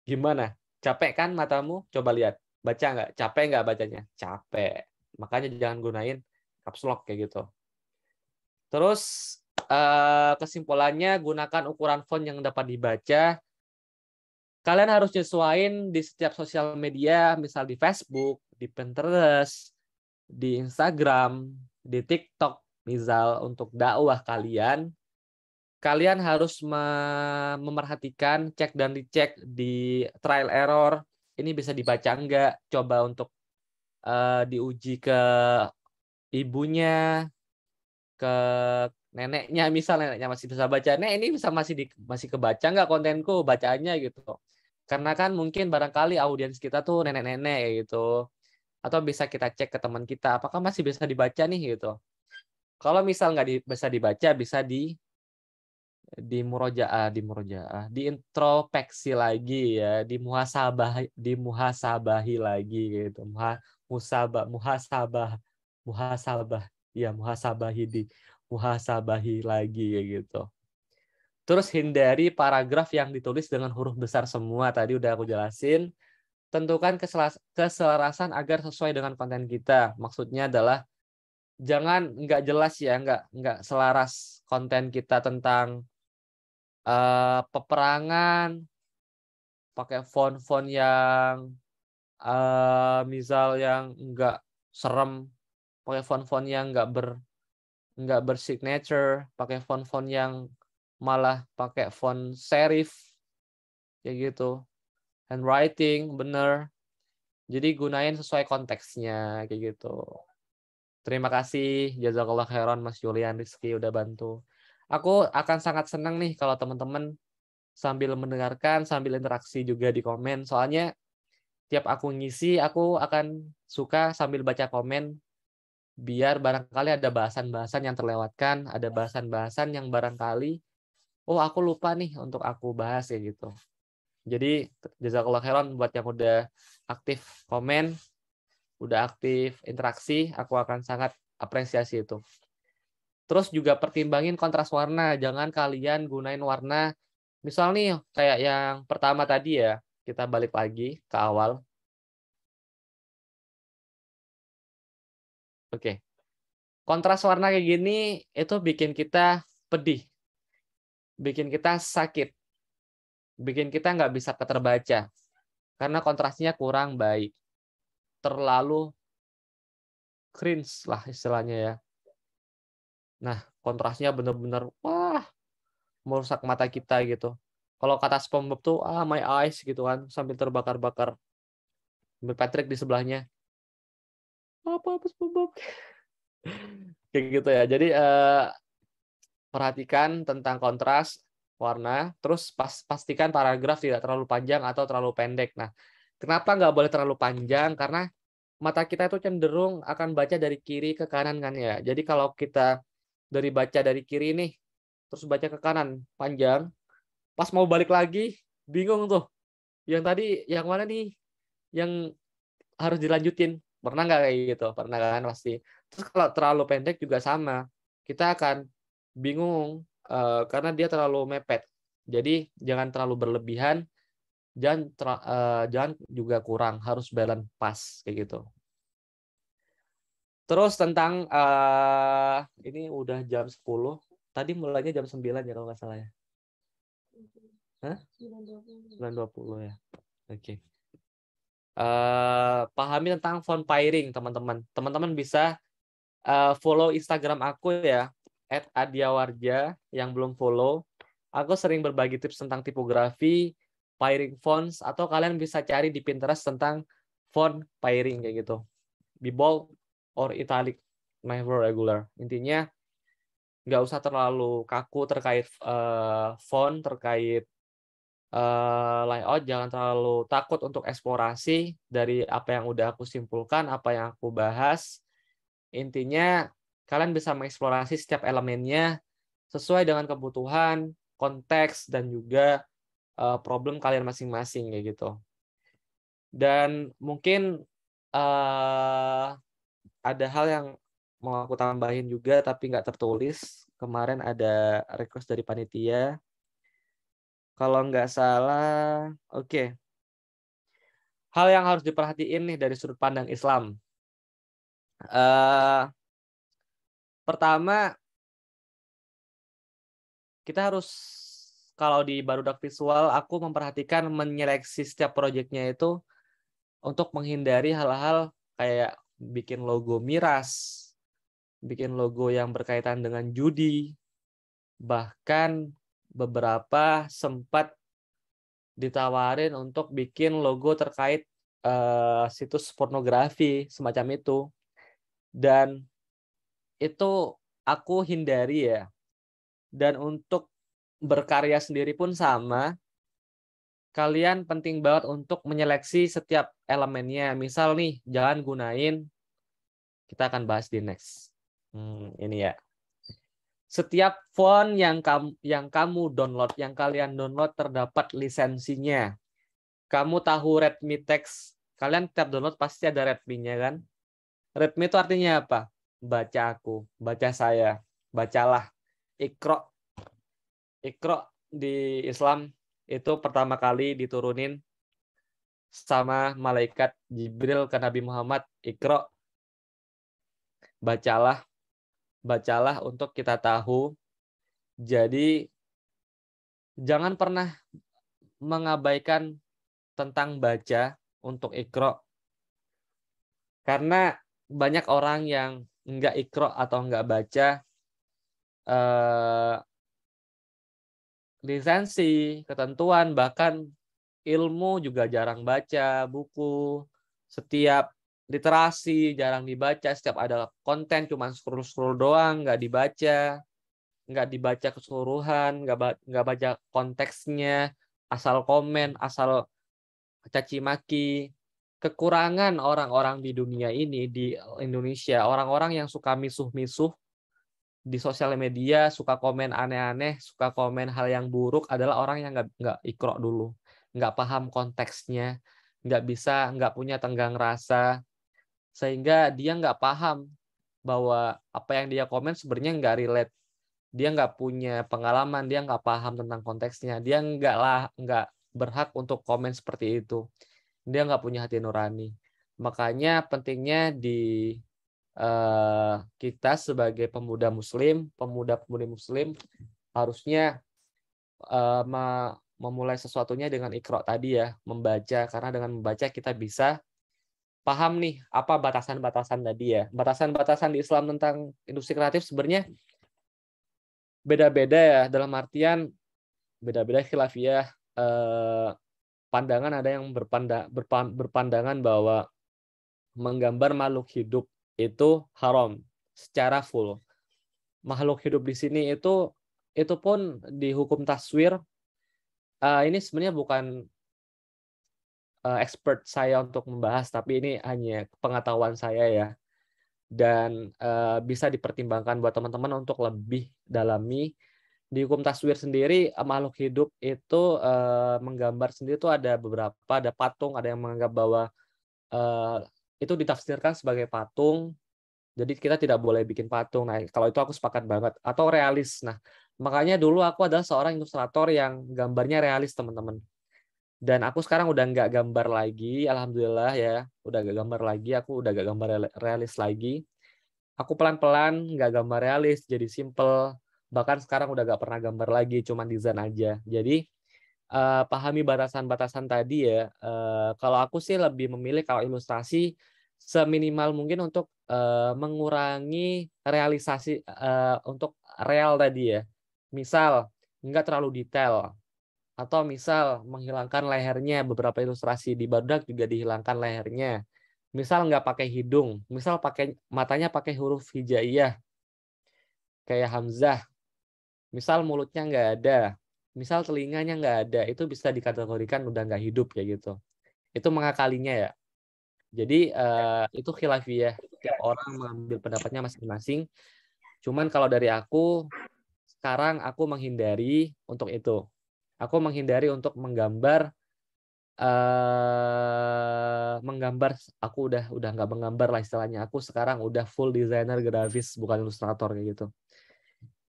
Gimana? Capek kan matamu? Coba lihat. Baca nggak? Capek nggak bacanya? Capek. Makanya jangan gunain caps lock kayak gitu. Terus kesimpulannya, gunakan ukuran font yang dapat dibaca. Kalian harus nyesuaiin di setiap sosial media, misal di Facebook, di Pinterest, di Instagram, di TikTok, misal untuk dakwah kalian. Kalian harus memerhatikan, cek dan dicek di trial error. Ini bisa dibaca enggak? Coba untuk diuji ke ibunya, ke neneknya, misal neneknya masih bisa baca. Nek, ini masih kebaca enggak kontenku bacaannya gitu. Karena kan mungkin barangkali audiens kita tuh nenek-nenek gitu. Atau bisa kita cek ke teman kita, apakah masih bisa dibaca nih gitu. Kalau misal nggak bisa dibaca, bisa di introspeksi lagi ya, dimuhasabahi lagi gitu. Muhasabah, ya muhasabahi lagi kayak gitu. Terus hindari paragraf yang ditulis dengan huruf besar semua, tadi udah aku jelasin. Tentukan keselarasan agar sesuai dengan konten kita. Maksudnya adalah jangan nggak jelas ya, nggak selaras konten kita tentang peperangan, pakai font-font yang misal yang nggak serem, pakai font-font yang nggak bersignature, pakai font-font yang malah pakai font serif kayak gitu, handwriting bener. Jadi gunain sesuai konteksnya kayak gitu. Terima kasih, jazakallah khairan Mas Julian Rizky udah bantu. Aku akan sangat senang nih kalau teman-teman sambil mendengarkan, sambil interaksi juga di komen. Soalnya tiap aku ngisi, aku akan suka sambil baca komen, biar barangkali ada bahasan-bahasan yang terlewatkan, ada bahasan-bahasan yang barangkali, oh aku lupa nih untuk aku bahas ya gitu. Jadi jazakallah khairan buat yang udah aktif komen, udah aktif interaksi, aku akan sangat apresiasi itu. Terus juga pertimbangin kontras warna, jangan kalian gunain warna, misal nih kayak yang pertama tadi ya, kita balik lagi ke awal. Oke. Kontras warna kayak gini itu bikin kita pedih, bikin kita sakit, bikin kita nggak bisa keterbaca karena kontrasnya kurang baik, terlalu cringe lah istilahnya ya. Nah, kontrasnya bener-bener wah merusak mata kita gitu. Kalau kata SpongeBob tuh my eyes gitu kan sambil terbakar-bakar. Patrick di sebelahnya. Apa SpongeBob? Kayak gitu ya. Jadi perhatikan tentang kontras warna, terus pastikan paragraf tidak terlalu panjang atau terlalu pendek. Nah, kenapa nggak boleh terlalu panjang? Karena mata kita itu cenderung akan baca dari kiri ke kanan kan ya. Jadi kalau kita baca dari kiri nih, terus baca ke kanan panjang, pas mau balik lagi bingung tuh. Yang tadi yang mana nih? Yang harus dilanjutin. Pernah nggak kayak gitu? Pernah kan pasti. Terus kalau terlalu pendek juga sama. Kita akan bingung karena dia terlalu mepet. Jadi jangan terlalu berlebihan, jangan juga kurang, harus balance pas kayak gitu. Terus tentang ini udah jam 10. Tadi mulainya jam 9 ya kalau nggak salah ya. Hah? 9.20 ya. Oke. Pahami tentang font pairing, teman-teman. Teman-teman bisa follow Instagram aku ya, @adiawarja yang belum follow. Aku sering berbagi tips tentang tipografi, pairing fonts, atau kalian bisa cari di Pinterest tentang font pairing kayak gitu. Be bold or italic, never regular. Intinya nggak usah terlalu kaku terkait font, terkait layout, jangan terlalu takut untuk eksplorasi dari apa yang udah aku simpulkan, apa yang aku bahas. Intinya kalian bisa mengeksplorasi setiap elemennya sesuai dengan kebutuhan, konteks, dan juga problem kalian masing-masing kayak gitu. Dan mungkin ada hal yang mau aku tambahin juga tapi nggak tertulis. Kemarin ada request dari panitia. Kalau nggak salah, oke. Hal yang harus diperhatiin nih dari sudut pandang Islam. Pertama, kita harus, kalau di Barudak Visual, aku memperhatikan menyeleksi setiap proyeknya itu untuk menghindari hal-hal kayak bikin logo miras, bikin logo yang berkaitan dengan judi, bahkan beberapa sempat ditawarin untuk bikin logo terkait situs pornografi semacam itu, dan itu aku hindari ya. Dan untuk berkarya sendiri pun sama, kalian penting banget untuk menyeleksi setiap elemennya. Misal nih, jangan gunain, kita akan bahas di next. Ini ya. Setiap font yang kamu download, yang kalian download terdapat lisensinya. Kamu tahu Redmi Text, kalian tiap download pasti ada Redmi-nya kan? Redmi itu artinya apa? Baca aku, baca saya, bacalah. Iqra. Iqra di Islam itu pertama kali diturunin sama malaikat Jibril ke Nabi Muhammad. Iqra, bacalah, bacalah untuk kita tahu. Jadi jangan pernah mengabaikan tentang baca untuk Iqra, karena banyak orang yang nggak Iqra atau nggak baca lisensi, ketentuan, bahkan ilmu juga jarang baca buku. Setiap literasi jarang dibaca, setiap ada konten cuma scroll-scroll doang, nggak dibaca keseluruhan, nggak baca konteksnya, asal komen, asal caci maki. Kekurangan orang-orang di dunia ini, di Indonesia, orang-orang yang suka misuh-misuh di sosial media, suka komen aneh-aneh, suka komen hal yang buruk adalah orang yang nggak iqra dulu, nggak paham konteksnya, nggak punya tenggang rasa, sehingga dia nggak paham bahwa apa yang dia komen sebenarnya nggak relate. Dia nggak punya pengalaman, dia nggak paham tentang konteksnya, dia nggak berhak untuk komen seperti itu. Dia nggak punya hati nurani. Makanya pentingnya di kita sebagai pemuda-pemudi Muslim harusnya memulai sesuatunya dengan Iqra tadi ya, membaca, karena dengan membaca kita bisa paham nih apa batasan-batasan tadi ya. Batasan-batasan di Islam tentang industri kreatif sebenarnya beda-beda ya, dalam artian beda-beda khilafiyah. Pandangan ada yang berpandangan bahwa menggambar makhluk hidup itu haram secara full. Makhluk hidup di sini itu pun di hukum taswir. Ini sebenarnya bukan expert saya untuk membahas, tapi ini hanya pengetahuan saya ya. Dan bisa dipertimbangkan buat teman-teman untuk lebih dalami. Di hukum taswir sendiri, makhluk hidup itu menggambar sendiri itu ada beberapa, ada patung, ada yang menganggap bahwa itu ditafsirkan sebagai patung. Jadi kita tidak boleh bikin patung. Nah, kalau itu aku sepakat banget. Atau realis. Nah, makanya dulu aku adalah seorang ilustrator yang gambarnya realis, teman-teman. Dan aku sekarang udah nggak gambar lagi, alhamdulillah ya. Udah nggak gambar lagi, aku udah nggak gambar realis lagi. Aku pelan-pelan nggak gambar realis, jadi simple. Bahkan sekarang udah nggak pernah gambar lagi, cuma desain aja. Jadi pahami batasan-batasan tadi ya. Kalau aku sih lebih memilih kalau ilustrasi seminimal mungkin untuk mengurangi realisasi untuk real tadi ya. Misal nggak terlalu detail, atau misal menghilangkan lehernya. Beberapa ilustrasi di Barudak juga dihilangkan lehernya. Misal nggak pakai hidung, misal pakai matanya pakai huruf hijaiyah kayak Hamzah. Misal mulutnya nggak ada. misal telinganya nggak ada, itu bisa dikategorikan udah nggak hidup kayak gitu. Itu mengakalinya ya. Jadi itu khilafiyah, tiap orang mengambil pendapatnya masing-masing. Cuman kalau dari aku, sekarang aku menghindari untuk itu. Aku menghindari untuk menggambar, aku udah nggak menggambar lah istilahnya. Aku sekarang udah full designer grafis, bukan ilustrator kayak gitu.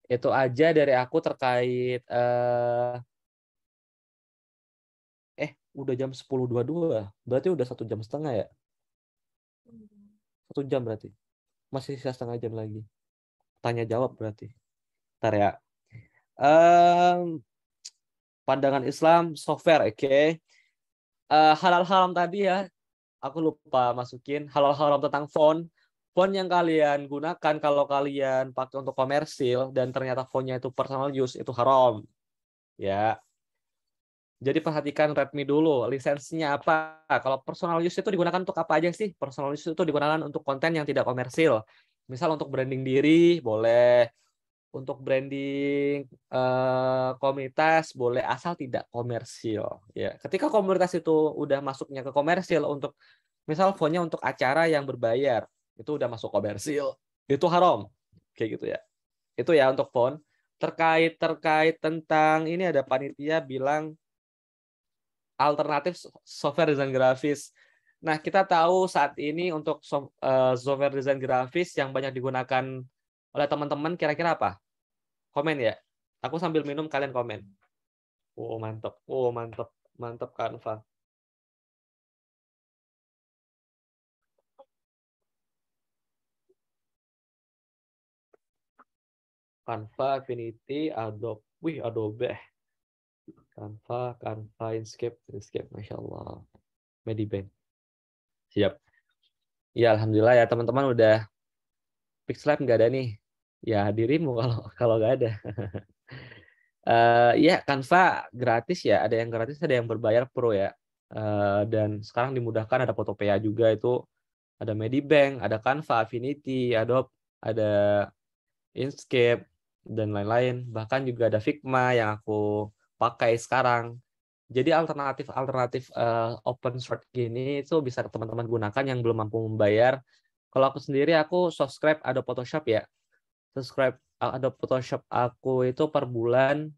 Itu aja dari aku terkait udah jam 10.22. Berarti udah 1,5 jam ya? 1 jam berarti. Masih sisa setengah jam lagi. Tanya jawab berarti. Ntar ya. Pandangan Islam, software, oke. Halal haram tadi ya, aku lupa masukin halal haram tentang font. Font yang kalian gunakan kalau kalian pakai untuk komersil dan ternyata fontnya itu personal use, itu haram. Ya. Jadi perhatikan Redmi dulu, lisensinya apa. Kalau personal use itu digunakan untuk apa aja sih? Personal use itu digunakan untuk konten yang tidak komersil. Misal untuk branding diri, boleh. Untuk branding komunitas, boleh, asal tidak komersil. Ya, ketika komunitas itu udah masuknya ke komersil, untuk misal fontnya untuk acara yang berbayar, itu udah masuk komersil. Itu haram. Kayak gitu ya. Itu ya untuk font. Terkait tentang ini, ada panitia bilang alternatif software desain grafis. Nah, kita tahu saat ini untuk software desain grafis yang banyak digunakan oleh teman-teman, kira-kira apa? Komen ya. Aku sambil minum, kalian komen. Oh, mantap. Oh, mantap. Mantap Canva. Canva, Affinity, Adobe. Wih, Adobe. Canva, Inkscape. Masya Allah. Medibank. Siap. Ya, alhamdulillah ya teman-teman, udah Pixlab nggak ada nih. Ya, dirimu kalau nggak ada. Ya, Canva gratis ya. Ada yang gratis, ada yang berbayar pro ya. Dan sekarang dimudahkan, ada Photopea juga, itu ada Medibank, ada Canva, Affinity, Adobe, ada Inkscape, dan lain-lain. Bahkan juga ada Figma yang aku pakai sekarang. Jadi alternatif open source gini itu bisa teman-teman gunakan yang belum mampu membayar. Kalau aku sendiri, aku subscribe Adobe Photoshop ya. Subscribe Adobe Photoshop aku itu per bulan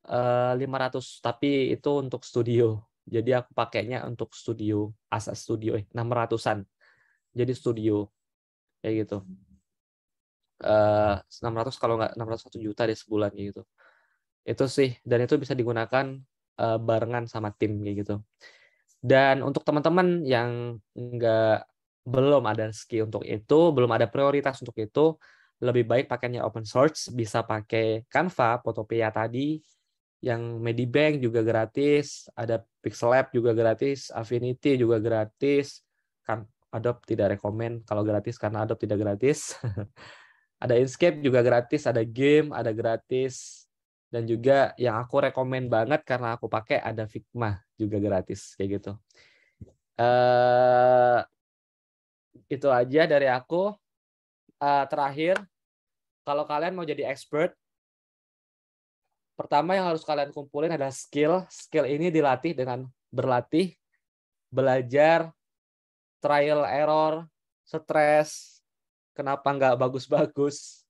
500, tapi itu untuk studio. Jadi aku pakainya untuk studio, asal studio 600-an. Jadi studio kayak gitu. 600, kalau nggak 600, 1 juta deh sebulan gitu. Itu sih, dan itu bisa digunakan barengan sama tim kayak gitu. Dan untuk teman-teman yang belum ada skill untuk itu, belum ada prioritas untuk itu, lebih baik pakainya open source, bisa pakai Canva, Photopea tadi, yang Medibank juga gratis, ada Pixlab juga gratis, Affinity juga gratis. Kan Adobe tidak rekomen kalau gratis karena Adobe tidak gratis. Ada Inkscape juga gratis, ada game, ada gratis. Dan juga yang aku rekomen banget karena aku pakai, ada Figma juga gratis kayak gitu. Itu aja dari aku. Terakhir, kalau kalian mau jadi expert, pertama yang harus kalian kumpulin adalah skill. Skill ini dilatih dengan berlatih, belajar, trial error, stres, kenapa nggak bagus-bagus,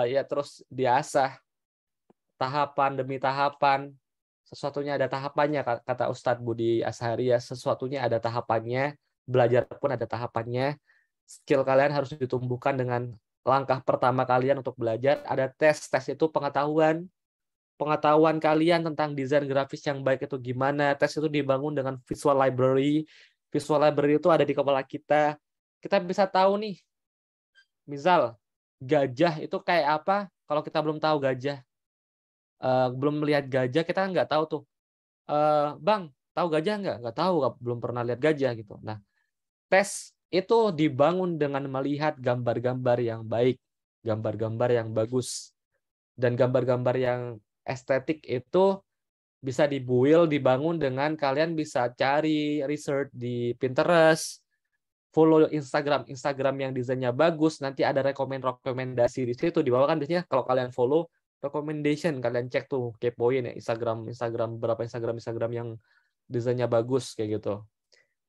ya terus diasah tahapan demi tahapan. Sesuatunya ada tahapannya, kata Ustadz Budi Ashari ya, sesuatunya ada tahapannya, belajar pun ada tahapannya. Skill kalian harus ditumbuhkan dengan langkah pertama kalian untuk belajar. Ada tes itu pengetahuan kalian tentang desain grafis yang baik itu gimana. Tes itu dibangun dengan visual library. Visual library itu ada di kepala kita. Kita bisa tahu nih, misal gajah itu kayak apa. Kalau kita belum tahu gajah, belum melihat gajah, kita nggak tahu tuh. Bang, tahu gajah nggak? Nggak tahu, belum pernah lihat gajah gitu. Nah, tes itu dibangun dengan melihat gambar-gambar yang baik, gambar-gambar yang bagus, dan gambar-gambar yang estetik itu bisa dibangun dengan kalian bisa cari research di Pinterest, follow Instagram yang desainnya bagus, nanti ada rekomendasi di situ di bawah kan biasanya kalau kalian follow recommendation, kalian cek tuh, kepoin ya Instagram berapa Instagram yang desainnya bagus kayak gitu.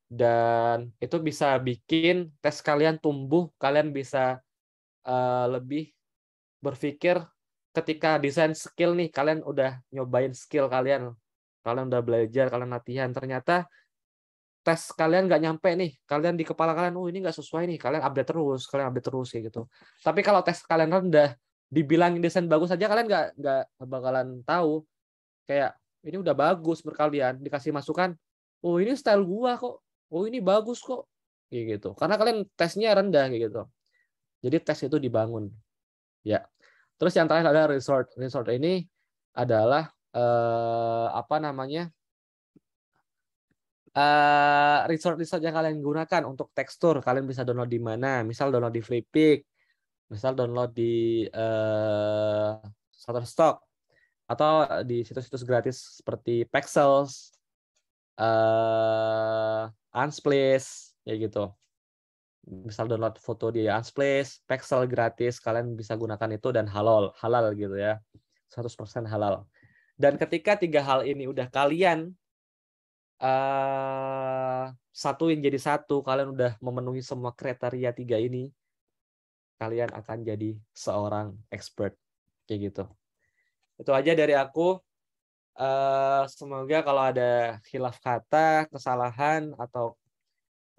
Dan itu bisa bikin tes kalian tumbuh, kalian bisa lebih berpikir ketika desain skill nih, kalian udah nyobain skill kalian udah belajar, kalian latihan, ternyata tes kalian nggak nyampe nih, kalian di kepala kalian, oh ini nggak sesuai nih, kalian update terus kayak gitu. Tapi kalau tes kalian rendah, dibilangin desain bagus aja kalian nggak bakalan tahu, kayak ini udah bagus berkalian, dikasih masukan, oh ini style gua kok, oh ini bagus kok, kayak gitu. Karena kalian tesnya rendah kayak gitu. Jadi tes itu dibangun, ya. Terus yang terakhir ada resort. Resort ini adalah apa namanya? Resort yang kalian gunakan untuk tekstur. Kalian bisa download di mana? Misal download di Flickr, misal download di Shutterstock, atau di situs-situs gratis seperti Pexels, Unsplash, kayak gitu. Misal download foto di Unsplash, Pexel gratis, kalian bisa gunakan itu dan halal gitu ya. 100% halal. Dan ketika 3 hal ini udah kalian satuin jadi satu, kalian udah memenuhi semua kriteria 3 ini, kalian akan jadi seorang expert kayak gitu. Itu aja dari aku. Semoga kalau ada khilaf kata, kesalahan atau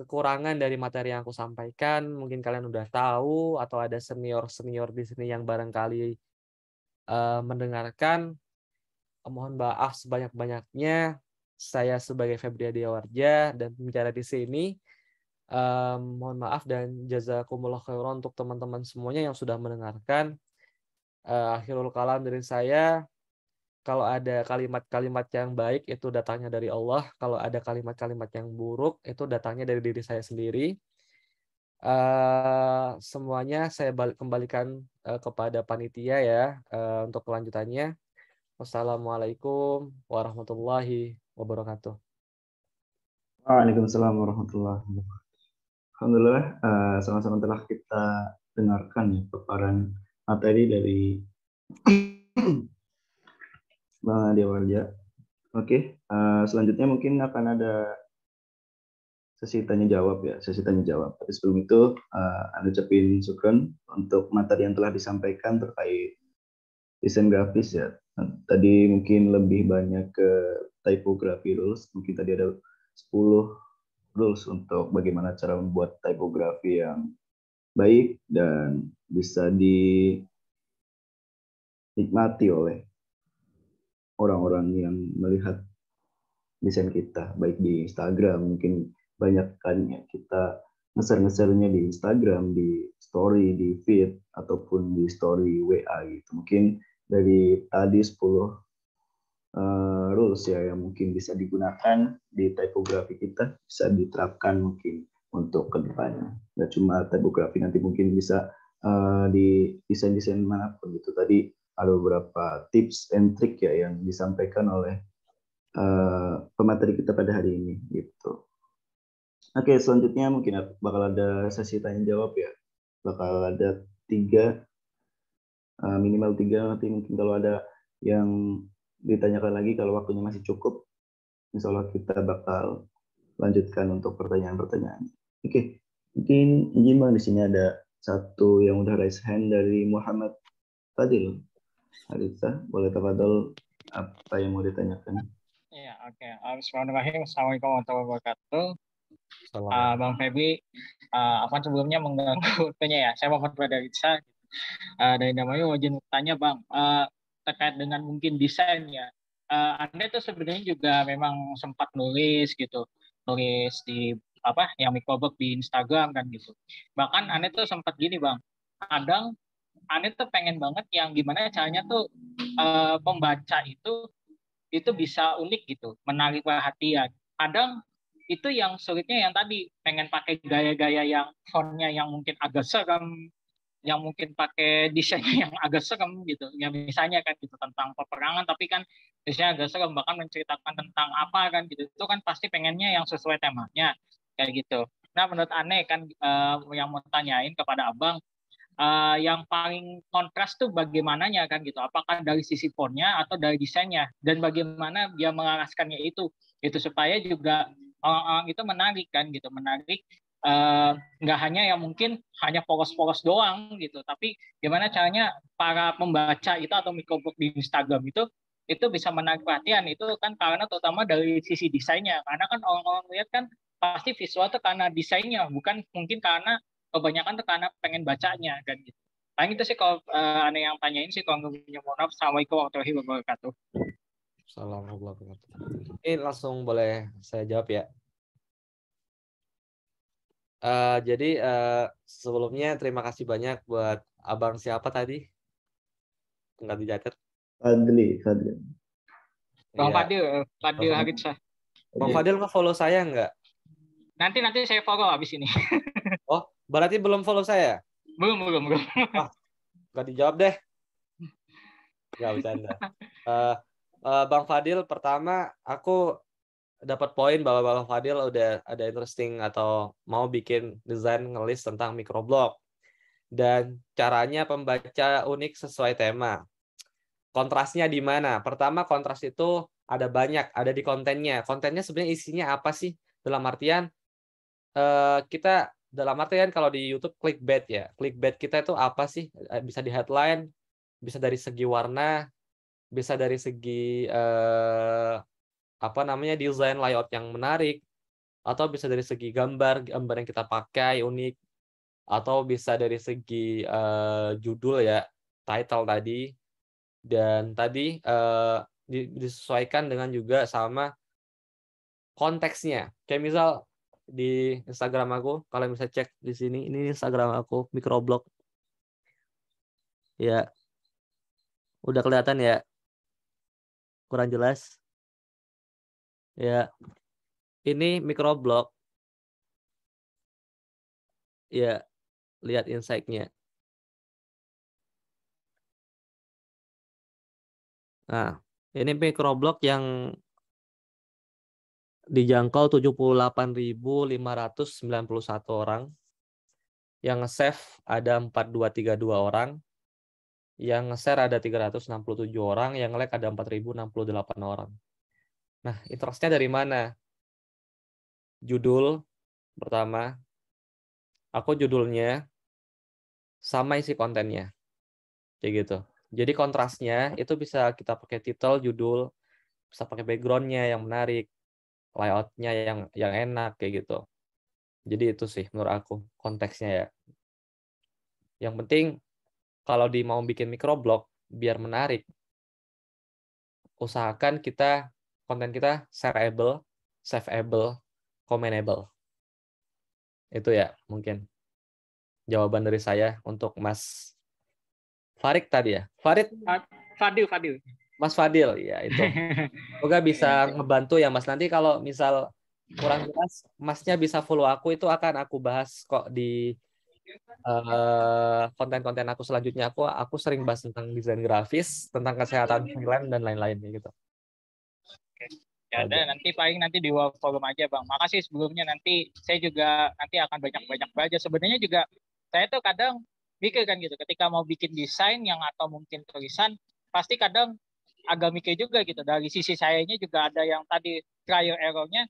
kekurangan dari materi yang aku sampaikan, mungkin kalian udah tahu, atau ada senior di sini yang barangkali mendengarkan, mohon maaf sebanyak-banyaknya. Saya sebagai Febri Adiawarja dan pembicara di sini, mohon maaf dan jazakumullah khairan untuk teman-teman semuanya yang sudah mendengarkan. Akhirul kalam dari saya, kalau ada kalimat-kalimat yang baik itu datangnya dari Allah, kalau ada kalimat-kalimat yang buruk itu datangnya dari diri saya sendiri. Semuanya saya kembalikan kepada panitia ya untuk kelanjutannya. Wassalamualaikum warahmatullahi wabarakatuh. Waalaikumsalam warahmatullahi wabarakatuh. Alhamdulillah, sama-sama telah kita dengarkan ya paparan materi dari Bang Adi Warja. Oke, selanjutnya mungkin akan ada sesi tanya jawab ya, sesi tanya jawab. Tapi sebelum itu, Anda ucapin syukran untuk materi yang telah disampaikan terkait desain grafis ya. Tadi mungkin lebih banyak ke typography rules. Mungkin tadi ada 10 rules untuk bagaimana cara membuat typography yang baik dan bisa dinikmati oleh orang-orang yang melihat desain kita, baik di Instagram, mungkin banyak kan ya kita ngeser-ngesernya di Instagram, di story, di feed, ataupun di story WA gitu. Mungkin dari tadi 10 rules ya yang mungkin bisa digunakan di typography kita, bisa diterapkan mungkin untuk kedepannya. Nggak cuma typography, nanti mungkin bisa di desain-desain manapun gitu. Tadi ada beberapa tips and trick ya yang disampaikan oleh pemateri kita pada hari ini gitu. Oke, selanjutnya mungkin bakal ada sesi tanya jawab ya. Bakal ada 3, minimal 3, nanti mungkin kalau ada yang ditanyakan lagi, kalau waktunya masih cukup, insya Allah kita bakal lanjutkan untuk pertanyaan-pertanyaan. Oke, mungkin izin Bang, di sini ada satu yang udah raise hand dari Muhammad Fadil. Arisa, boleh tafadhol apa yang mau ditanyakan? Ya, oke. Bismillahirrahmanirrahim. Assalamualaikum warahmatullahi wabarakatuh. Bang Feby, apa sebelumnya mengganggu waktunya ya? Saya Muhammad Fadilisa dari namanya izin tanya Bang, terkait dengan mungkin desain ya. Anda itu sebenarnya juga memang sempat nulis gitu, nulis di apa yang microblog di Instagram kan gitu. Bahkan Anda tuh sempat gini Bang, kadang Anda tuh pengen banget yang gimana caranya tuh pembaca itu bisa unik gitu, menarik perhatian. Kadang itu yang sulitnya yang tadi pengen pakai gaya-gaya yang fontnya yang mungkin agak serem, yang mungkin pakai desainnya yang agak serem gitu. Ya misalnya kan gitu tentang peperangan tapi kan desainnya agak serem, bahkan menceritakan tentang apa kan gitu. Itu kan pasti pengennya yang sesuai temanya kayak gitu. Nah menurut Ane kan yang mau tanyain kepada Abang, yang paling kontras tuh bagaimananya kan gitu. Apakah dari sisi fontnya atau dari desainnya, dan bagaimana dia mengalaskannya itu supaya juga orang-orang itu menarik kan gitu, menarik nggak hanya yang mungkin hanya polos-polos doang gitu, tapi gimana caranya para pembaca itu atau microblog di Instagram itu bisa menarik perhatian itu kan, karena terutama dari sisi desainnya, karena kan orang-orang lihat kan pasti visual tuh karena desainnya, bukan mungkin karena kebanyakan tuh karena pengen bacanya kan gitu. Paling itu sih kalau aneh yang tanyain sih, kalau nggak punya, mohon maaf. Assalamualaikum warahmatullahi wabarakatuh. Assalamualaikum. Ini langsung boleh saya jawab ya. Jadi sebelumnya terima kasih banyak buat abang siapa tadi? Nggak dicatat. Fadli. Bang Iya. Fadil Haritsah. Bang Fadil nge-follow saya nggak? Nanti saya follow habis ini. Oh, berarti belum follow saya? Belum. Ah, nggak dijawab deh. Nggak bercanda. Bang Fadil, pertama aku dapat poin bahwa Bang Fadil udah ada interesting atau mau bikin desain ngelis tentang microblog. Dan caranya pembaca unik sesuai tema. Kontrasnya di mana? Pertama, kontras itu ada banyak, ada di kontennya. Kontennya sebenarnya isinya apa sih? Dalam artian, kita dalam artian kalau di YouTube clickbait ya. Clickbait kita itu apa sih? Bisa di headline, bisa dari segi warna, bisa dari segi desain layout yang menarik, atau bisa dari segi gambar yang kita pakai unik, atau bisa dari segi judul ya, title tadi, dan tadi disesuaikan dengan juga sama konteksnya. Kayak misal di Instagram aku, kalian bisa cek di sini, ini Instagram aku, microblog. Ya, udah kelihatan ya? Kurang jelas? Ya, ini microblog. Ya, lihat insight-nya. Nah, ini microblog yang dijangkau 78.591 orang. Yang nge-save ada 4232 orang. Yang nge-share ada 367 orang. Yang like ada 4.068 orang. Nah, interest-nya dari mana? Judul pertama. Aku judulnya sama isi kontennya. Kayak gitu. Jadi kontrasnya itu bisa kita pakai title, judul, bisa pakai background-nya yang menarik, layout-nya yang enak kayak gitu. Jadi itu sih menurut aku konteksnya ya. Yang penting kalau mau bikin microblog biar menarik, usahakan konten kita shareable, saveable, commentable. Itu ya mungkin jawaban dari saya untuk Mas Farid tadi ya. Fadil. Mas Fadil ya itu. Semoga bisa ngebantu ya Mas. Nanti kalau misal kurang jelas, Masnya bisa follow aku, itu akan aku bahas kok di konten-konten aku selanjutnya. Aku sering bahas tentang desain grafis, tentang kesehatan freelance dan lain-lain gitu. Ya, dan nanti di forum aja Bang. Makasih sebelumnya, nanti saya juga nanti akan banyak-banyak belajar. Sebenarnya juga saya tuh kadang mikir kan gitu, ketika mau bikin desain yang atau mungkin tulisan, pasti kadang agak mikir juga gitu. Dari sisi sayanya juga ada yang tadi trial error-nya,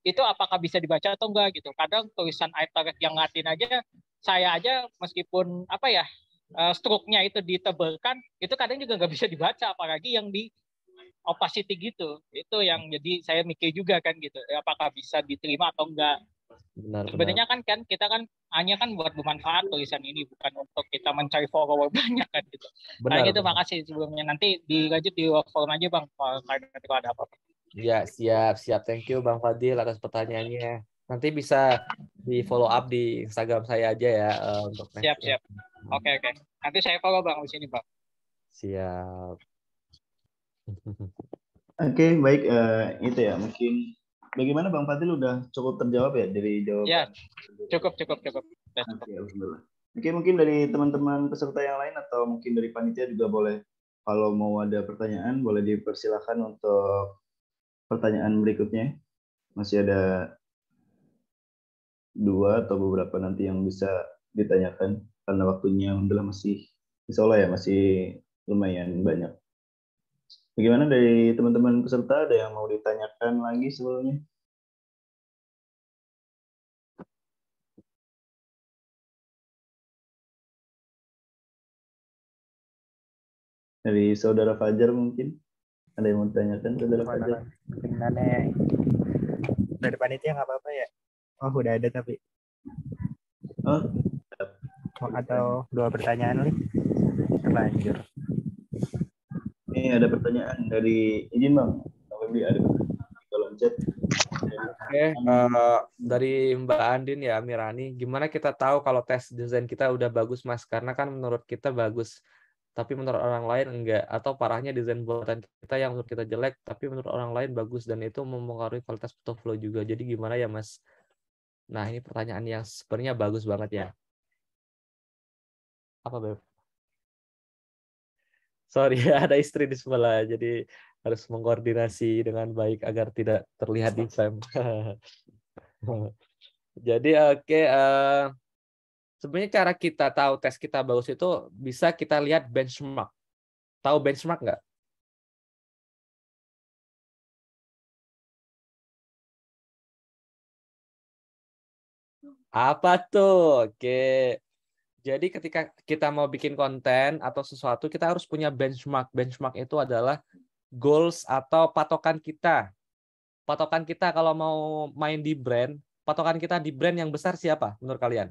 itu apakah bisa dibaca atau enggak gitu. Kadang tulisan iterate yang Latin aja, saya aja meskipun stroke-nya itu ditebalkan, itu kadang juga nggak bisa dibaca, apalagi yang di opacity gitu. Itu yang jadi saya mikir juga kan gitu, apakah bisa diterima atau enggak. Sebenarnya kan kita kan hanya kan buat bermanfaat tulisan ini, bukan untuk kita mencari follower banyak kan gitu. Nah gitu, makasih sebelumnya. Nanti dilanjut di forum aja Bang, kalau ada apa-apa. Ya, siap. Thank you Bang Fadil atas pertanyaannya. Nanti bisa di follow up di Instagram saya aja ya untuk next. Siap. Oke. Nanti saya follow Bang di sini Bang. Siap. Oke, baik. Itu ya, mungkin bagaimana Bang Fadil udah cukup terjawab ya dari jawaban? Ya, cukup. Oke, alhamdulillah. Oke, mungkin dari teman-teman peserta yang lain atau mungkin dari panitia juga boleh, kalau mau ada pertanyaan boleh dipersilakan untuk pertanyaan berikutnya. Masih ada 2 atau beberapa nanti yang bisa ditanyakan. karena waktunya alhamdulillah masih insya Allah ya masih lumayan banyak. Bagaimana dari teman-teman peserta, ada yang mau ditanyakan lagi sebelumnya? Dari saudara Fajar mungkin ada yang mau ditanyakan, saudara Fajar? Sebenarnya dari panitia nggak apa-apa ya? Oh udah ada tapi. Oh, Atau 2 pertanyaan nih terlanjur. ini ada pertanyaan dari izin Bang. Bang ada di kolom chat. Oke, dari Mbak Andin ya, Mirani, gimana kita tahu kalau tes desain kita udah bagus, Mas? Karena kan menurut kita bagus, tapi menurut orang lain enggak. Atau parahnya desain buatan kita yang menurut kita jelek, tapi menurut orang lain bagus, dan itu mempengaruhi kualitas portfolio juga. Jadi gimana ya, Mas? Nah, ini pertanyaan yang sebenarnya bagus banget ya. Apa, Beb? Sorry, ada istri di sebelah, jadi harus mengkoordinasi dengan baik agar tidak terlihat di spam. Jadi oke, sebenarnya cara kita tahu tes kita bagus itu bisa kita lihat benchmark. Tahu benchmark nggak? Apa tuh? Oke. Jadi ketika kita mau bikin konten atau sesuatu, kita harus punya benchmark. Benchmark itu adalah goals atau patokan kita. Patokan kita kalau mau main di brand, patokan kita di brand yang besar siapa menurut kalian?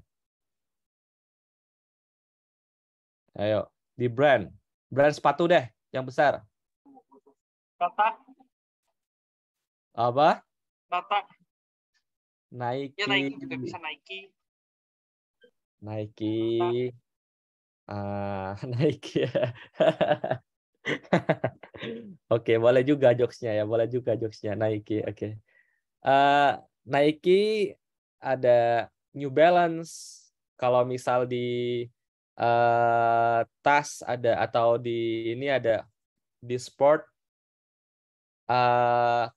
Ayo, di brand. Brand sepatu deh, yang besar. Tata. Apa? Tata. Nike. Ya Nike juga bisa Nike. Nike. Nike. Oke, boleh juga jokesnya ya, boleh juga jokesnya Nike. Oke. Nike ada New Balance. Kalau misal di tas ada, atau di ini ada di sport,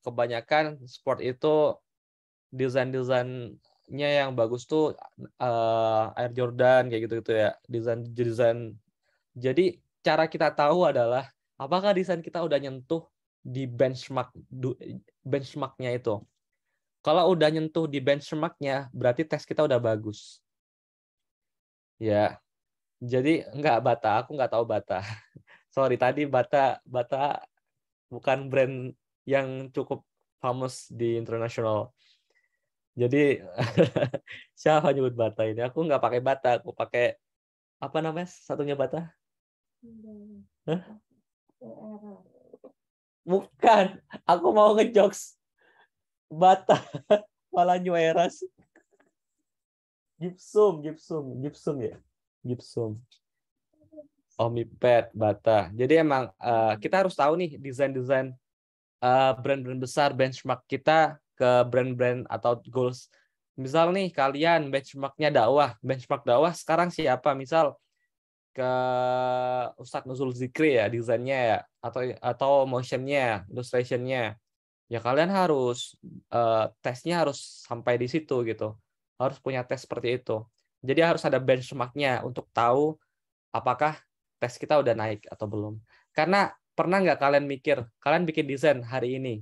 kebanyakan sport itu desain-desainnya yang bagus tuh Air Jordan kayak gitu-gitu ya, desain. Jadi cara kita tahu adalah apakah desain kita udah nyentuh di benchmarknya itu. Kalau udah nyentuh di benchmarknya, berarti tes kita udah bagus. Ya, jadi nggak Bata, aku nggak tahu Bata. Sorry, tadi Bata bukan brand yang cukup famous di internasional. Jadi siapa nyebut Bata ini? Aku nggak pakai Bata, aku pakai apa namanya satunya Bata? Hah? Bukan, aku mau ngejokes Bata malah New Era. Gibson ya. Gibson. Omnipad, Bata. Jadi emang kita harus tahu nih desain-desain brand-brand besar, benchmark kita ke brand-brand atau goals. Misal nih kalian benchmarknya dakwah, benchmark dakwah sekarang siapa? Misal ke Ustadz Nuzul Zikri ya desainnya ya, atau motionnya, illustrationnya. Ya kalian harus tesnya harus sampai di situ gitu. Harus punya tes seperti itu. Jadi harus ada benchmarknya untuk tahu apakah tes kita udah naik atau belum. Karena pernah nggak kalian mikir, kalian bikin desain hari ini,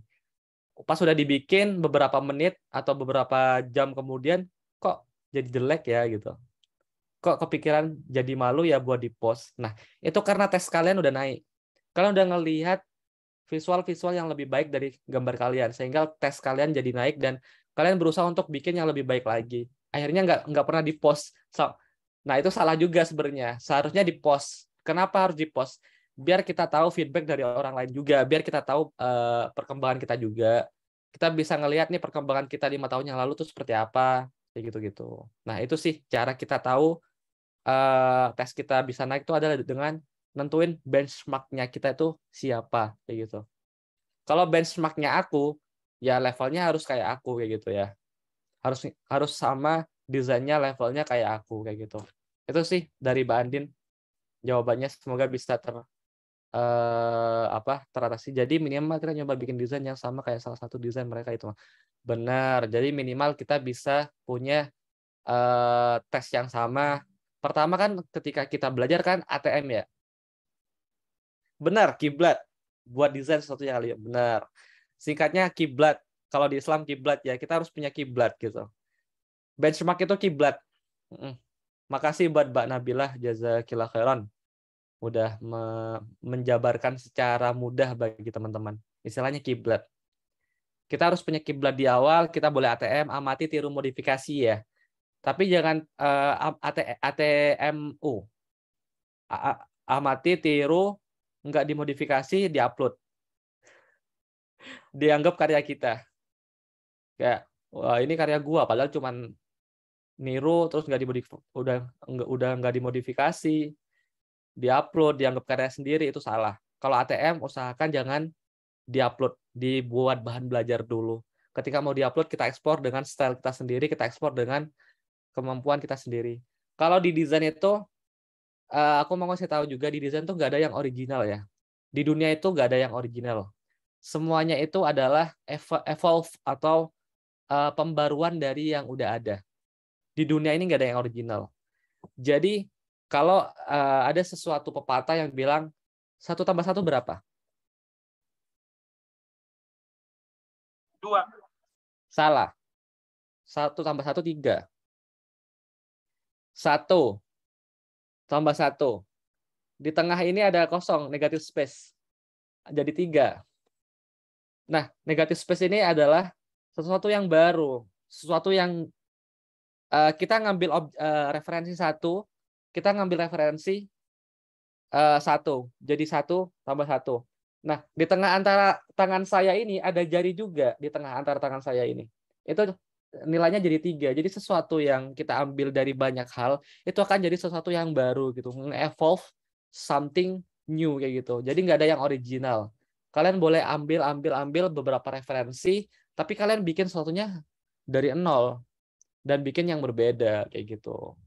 pas sudah dibikin beberapa menit atau beberapa jam kemudian, kok jadi jelek ya gitu. Kok kepikiran jadi malu ya buat di-post. Nah, itu karena tes kalian udah naik. Kalian udah ngelihat visual-visual yang lebih baik dari gambar kalian, sehingga tes kalian jadi naik dan kalian berusaha untuk bikin yang lebih baik lagi. Akhirnya nggak pernah di-post. Nah, itu salah juga sebenarnya. Seharusnya di-post. Kenapa harus di-post? Biar kita tahu feedback dari orang lain juga, biar kita tahu perkembangan kita juga. Kita bisa ngelihat nih perkembangan kita 5 tahun yang lalu tuh seperti apa, kayak gitu-gitu. Nah, itu sih cara kita tahu tes kita bisa naik itu adalah dengan nentuin benchmarknya kita itu siapa, kayak gitu. Kalau benchmarknya aku, ya levelnya harus kayak aku, kayak gitu ya. Harus sama desainnya, levelnya kayak aku, kayak gitu. Itu sih dari Mbak Andin jawabannya, semoga bisa teratasi. Jadi minimal kita nyoba bikin desain yang sama kayak salah satu desain mereka itu. Benar. Jadi minimal kita bisa punya tes yang sama Pertama kan ketika kita belajar kan ATM ya. Benar, kiblat. Buat desain sesuatu yang kali benar. Singkatnya kiblat. Kalau di Islam kiblat ya, kita harus punya kiblat gitu. Benchmark itu kiblat. Makasih buat Mbak Nabilah, jazakillah khairan. Udah menjabarkan secara mudah bagi teman-teman. Istilahnya kiblat. Kita harus punya kiblat di awal, kita boleh ATM, amati, tiru, modifikasi ya. Tapi jangan ATMU. Amati, tiru, nggak dimodifikasi, diupload. Dianggap karya kita. Kayak, wah ini karya gua, padahal cuman niru terus udah nggak dimodifikasi, diupload, dianggap karya sendiri, itu salah. Kalau ATM usahakan jangan diupload, dibuat bahan belajar dulu. Ketika mau diupload kita ekspor dengan style kita sendiri, kita ekspor dengan kemampuan kita sendiri. Kalau di desain itu aku mau ngasih tahu juga, di desain tuh nggak ada yang original ya. Di dunia itu nggak ada yang original. Semuanya itu adalah evolve atau pembaruan dari yang udah ada. Di dunia ini nggak ada yang original. Jadi kalau ada sesuatu pepatah yang bilang 1 tambah 1 berapa? 2. Salah. 1 tambah 1 3. 1 tambah 1. Di tengah ini ada kosong, negatif space. Jadi 3. Nah, negatif space ini adalah sesuatu yang baru, sesuatu yang kita ngambil referensi 1, kita ngambil referensi 1, jadi 1 tambah 1. Nah, di tengah antara tangan saya ini ada jari juga, di tengah antara tangan saya ini. Itu nilainya jadi 3. Jadi sesuatu yang kita ambil dari banyak hal, itu akan jadi sesuatu yang baru gitu, nge-evolve something new kayak gitu. Jadi nggak ada yang original. Kalian boleh ambil beberapa referensi, tapi kalian bikin sesuatunya dari nol dan bikin yang berbeda kayak gitu.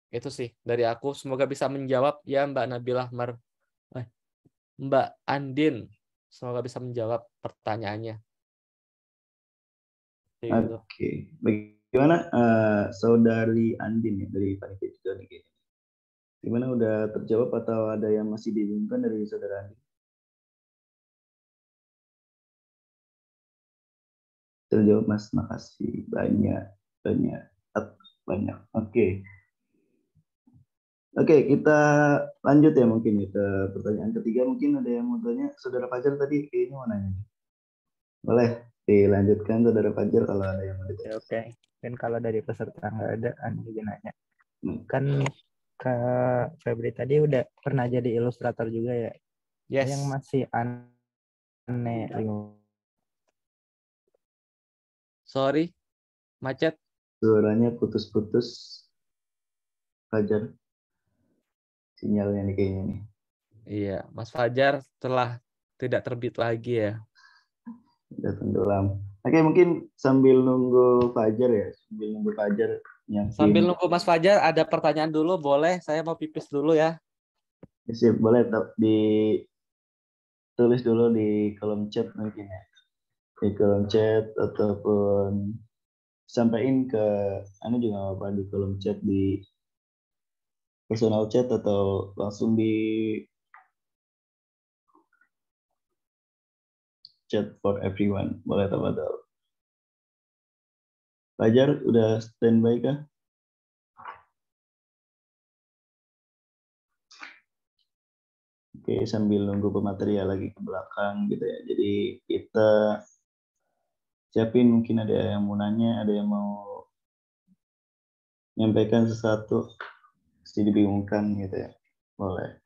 Itu sih dari aku. Semoga bisa menjawab ya Mbak Nabilah Mbak Andin. Semoga bisa menjawab pertanyaannya. Gitu. Oke, bagaimana saudari Andin ya dari panitia juga nih? Gimana, udah terjawab atau ada yang masih dibingungkan dari saudara Andin? Terjawab Mas, makasih banyak. Oke, kita lanjut ya mungkin ya ke pertanyaan ketiga. Mungkin ada yang mau tanya, saudara Fajar tadi kayaknya mau nanya. Boleh dilanjutkan saudara Fajar kalau ada yang mau ditanya. Oke. Dan kalau dari peserta nggak ada, Anda juga nanya. Kan Kak Febri tadi udah pernah jadi ilustrator juga ya. Yes. Yang masih aneh. Sorry, macet. Suaranya putus-putus. Fajar. Sinyalnya nih kayaknya nih. Iya, Mas Fajar telah tidak terbit lagi ya. Udah tenggelam. Oke, mungkin sambil nunggu Fajar ya. Sambil nunggu Mas Fajar, ada pertanyaan dulu boleh? Saya mau pipis dulu ya. Siap, boleh ditulis dulu di kolom chat mungkin ya. Di kolom chat ataupun sampaikan ke juga apa di kolom chat, di personal chat atau langsung di chat for everyone. Boleh teman-teman. Fajar udah standby kah? Oke, sambil nunggu pematerial lagi ke belakang gitu ya. Jadi kita siapin, mungkin ada yang mau nanya, ada yang mau menyampaikan sesuatu, pasti dibingungkan gitu ya. Boleh.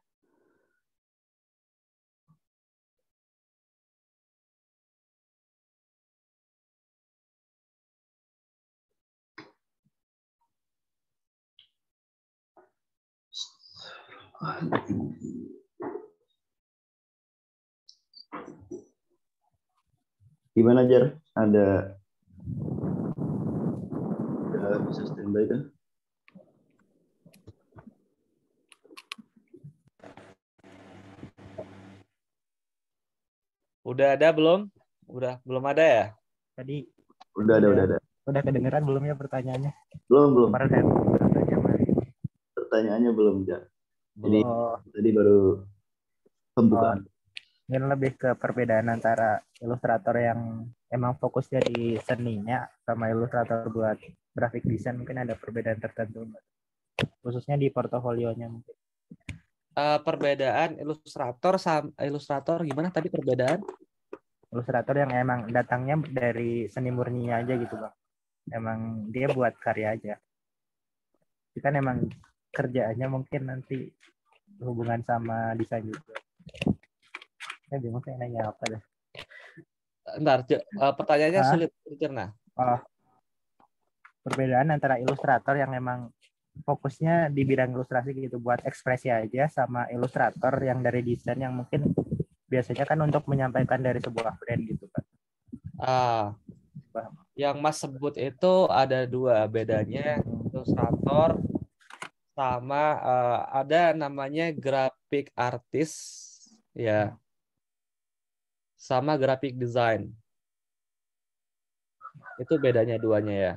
Gimana Jar? Ada bisa standby kan? Udah ada belum? Belum ada ya? Tadi Udah ada. Udah kedengeran belum ya pertanyaannya? Belum. Kemarin saya tanya Mari. pertanyaannya belum, Ja. Jadi Oh, tadi baru pembukaan. mungkin lebih ke perbedaan antara ilustrator yang emang fokusnya di seninya sama ilustrator buat graphic design, mungkin ada perbedaan tertentu, khususnya di portofolionya mungkin. Perbedaan ilustrator gimana tadi perbedaan? Ilustrator yang emang datangnya dari seni murninya aja gitu Bang. Emang dia buat karya aja. Tapi kan emang kerjaannya mungkin nanti hubungan sama desain juga. Saya bingung saya nanya apa dah. Bentar, pertanyaannya sulit dicerna. Perbedaan antara ilustrator yang emang fokusnya di bidang ilustrasi gitu buat ekspresi aja, sama ilustrator yang dari desain yang mungkin biasanya kan untuk menyampaikan dari sebuah brand gitu kan. Yang Mas sebut itu ada dua bedanya, ilustrator sama ada namanya graphic artist ya, sama graphic design. Itu bedanya duanya ya.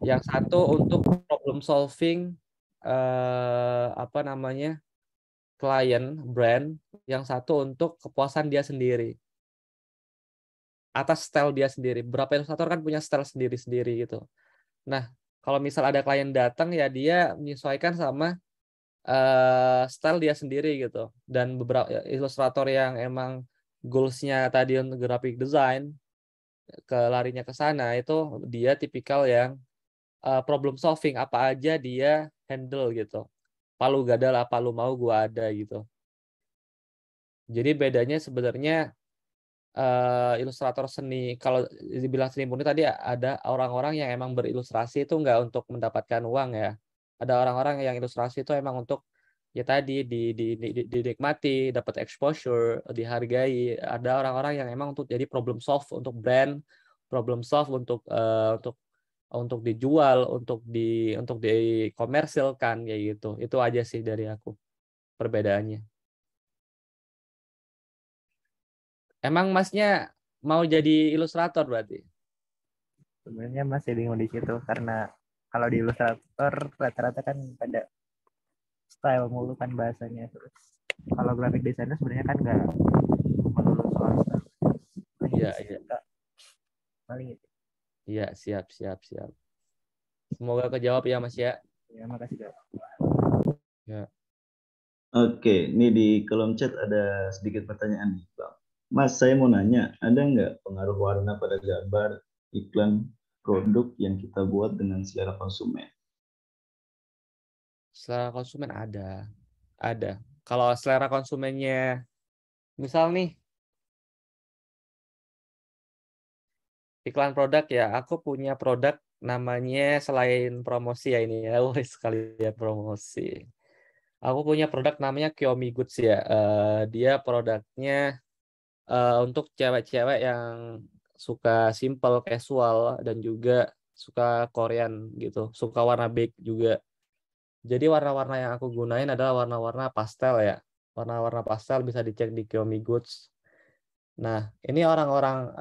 Yang satu untuk problem solving klien brand, yang satu untuk kepuasan dia sendiri atas style dia sendiri. Beberapa ilustrator kan punya style sendiri-sendiri gitu. Nah, kalau misal ada klien datang ya dia menyesuaikan sama style dia sendiri gitu. Dan beberapa ilustrator yang emang goals-nya tadi untuk graphic design, larinya ke sana, itu dia tipikal yang problem solving, apa aja dia handle gitu. Palu gada lah, palu mau gua ada gitu. Jadi bedanya sebenarnya ilustrator seni, kalau dibilang seni murni tadi ada orang-orang yang emang berilustrasi itu nggak untuk mendapatkan uang ya. Ada orang-orang yang ilustrasi itu emang untuk ya tadi dinikmati, dapat exposure, dihargai. Ada orang-orang yang emang untuk jadi problem solve untuk brand, problem solve untuk dijual, untuk dikomersilkan kayak gitu. Itu aja sih dari aku perbedaannya. Emang Masnya mau jadi ilustrator berarti? Sebenarnya masih bingung di situ karena kalau di ilustrator rata-rata kan pada style mulu kan bahasanya. Terus kalau graphic designer sebenarnya kan nggak melulu soal style. Iya, iya. Paling itu. Iya, siap. Semoga kejawab ya Mas ya. Ya, makasih Kak. Ya. Oke, ini di kolom chat ada sedikit pertanyaan nih, Bang. Mas, saya mau nanya, ada nggak pengaruh warna pada gambar iklan produk yang kita buat dengan selera konsumen? Selera konsumen ada. Kalau selera konsumennya, misal nih, iklan produk ya, aku punya produk namanya selain promosi ya ini ya, sekalian promosi. Aku punya produk namanya Kiyomi Goods ya. Dia produknya untuk cewek-cewek yang suka simple, casual, dan juga suka Korean gitu, suka warna beige juga. Jadi warna-warna yang aku gunain adalah warna-warna pastel ya. Warna-warna pastel bisa dicek di Kiyomi Goods. Nah, ini orang-orang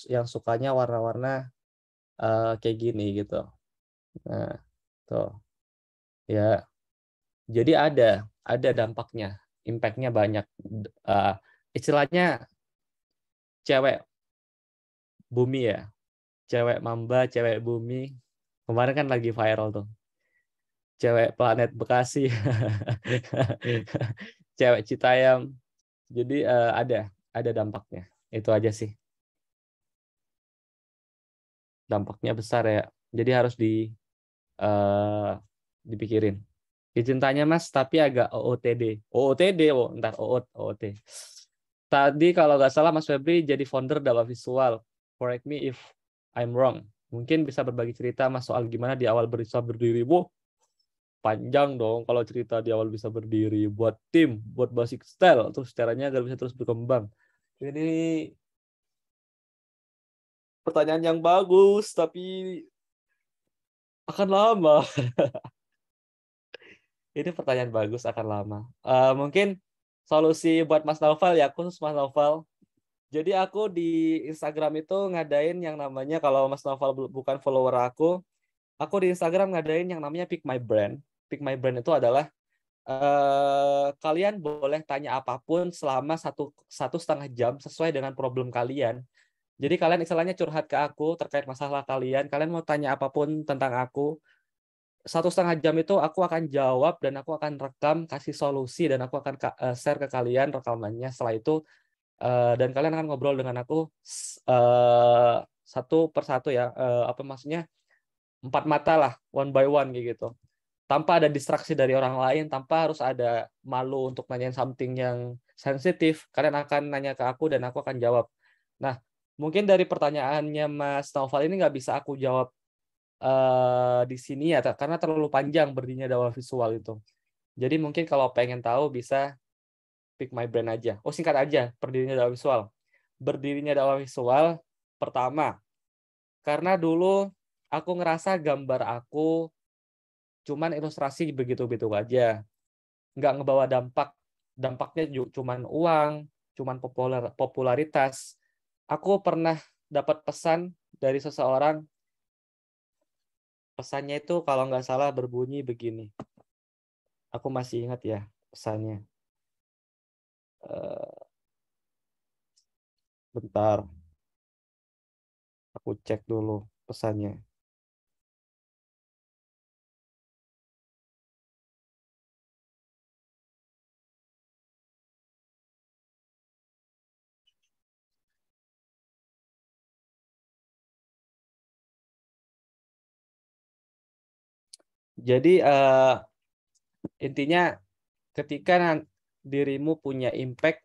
yang sukanya warna-warna kayak gini gitu. Nah, tuh. Ya. Jadi ada dampaknya, impact-nya banyak. Istilahnya cewek bumi ya. Cewek mamba, cewek bumi. Kemarin kan lagi viral tuh. Cewek planet Bekasi. Cewek Citayam. Jadi ada dampaknya. Itu aja sih. Dampaknya besar ya. Jadi harus dipikirin. Izin tanya Mas, tapi agak OOTD. Ntar OOT. Tadi kalau nggak salah Mas Febri jadi founder Dawa Visual. Correct me if I'm wrong. Mungkin bisa berbagi cerita Mas soal gimana di awal bisa berdiri. Panjang dong kalau cerita di awal bisa berdiri. Buat tim, buat basic style, terus caranya agar bisa terus berkembang. Ini pertanyaan yang bagus, tapi akan lama. Ini pertanyaan bagus, akan lama. Mungkin solusi buat Mas Naufal ya, khusus Mas Naufal. Jadi aku di Instagram itu ngadain yang namanya, kalau Mas Naufal bukan follower aku, aku di Instagram ngadain yang namanya Pick My Brand. Pick My Brand itu adalah kalian boleh tanya apapun selama 1,5 jam sesuai dengan problem kalian. Jadi kalian istilahnya curhat ke aku terkait masalah kalian. Kalian mau tanya apapun tentang aku, 1,5 jam itu aku akan jawab dan aku akan rekam, kasih solusi, dan aku akan share ke kalian rekamannya. Setelah itu dan kalian akan ngobrol dengan aku satu persatu ya, apa maksudnya 4 mata lah, one by one gitu. Tanpa ada distraksi dari orang lain, tanpa harus ada malu untuk nanyain something yang sensitif. Kalian akan nanya ke aku dan aku akan jawab. Nah, mungkin dari pertanyaannya Mas Naufal ini nggak bisa aku jawab di sini ya, karena terlalu panjang berdirinya dakwah visual itu. Jadi mungkin kalau pengen tahu bisa Pick My Brand aja. Oh, singkat aja, berdirinya dakwah visual. Berdirinya dakwah visual, pertama, karena dulu aku ngerasa gambar aku cuman ilustrasi begitu-begitu aja. Nggak ngebawa dampak. Dampaknya cuman uang, cuman popularitas. Aku pernah dapat pesan dari seseorang. Pesannya itu kalau nggak salah berbunyi begini. Aku masih ingat ya pesannya. Bentar. Aku cek dulu pesannya. Jadi intinya ketika dirimu punya impact,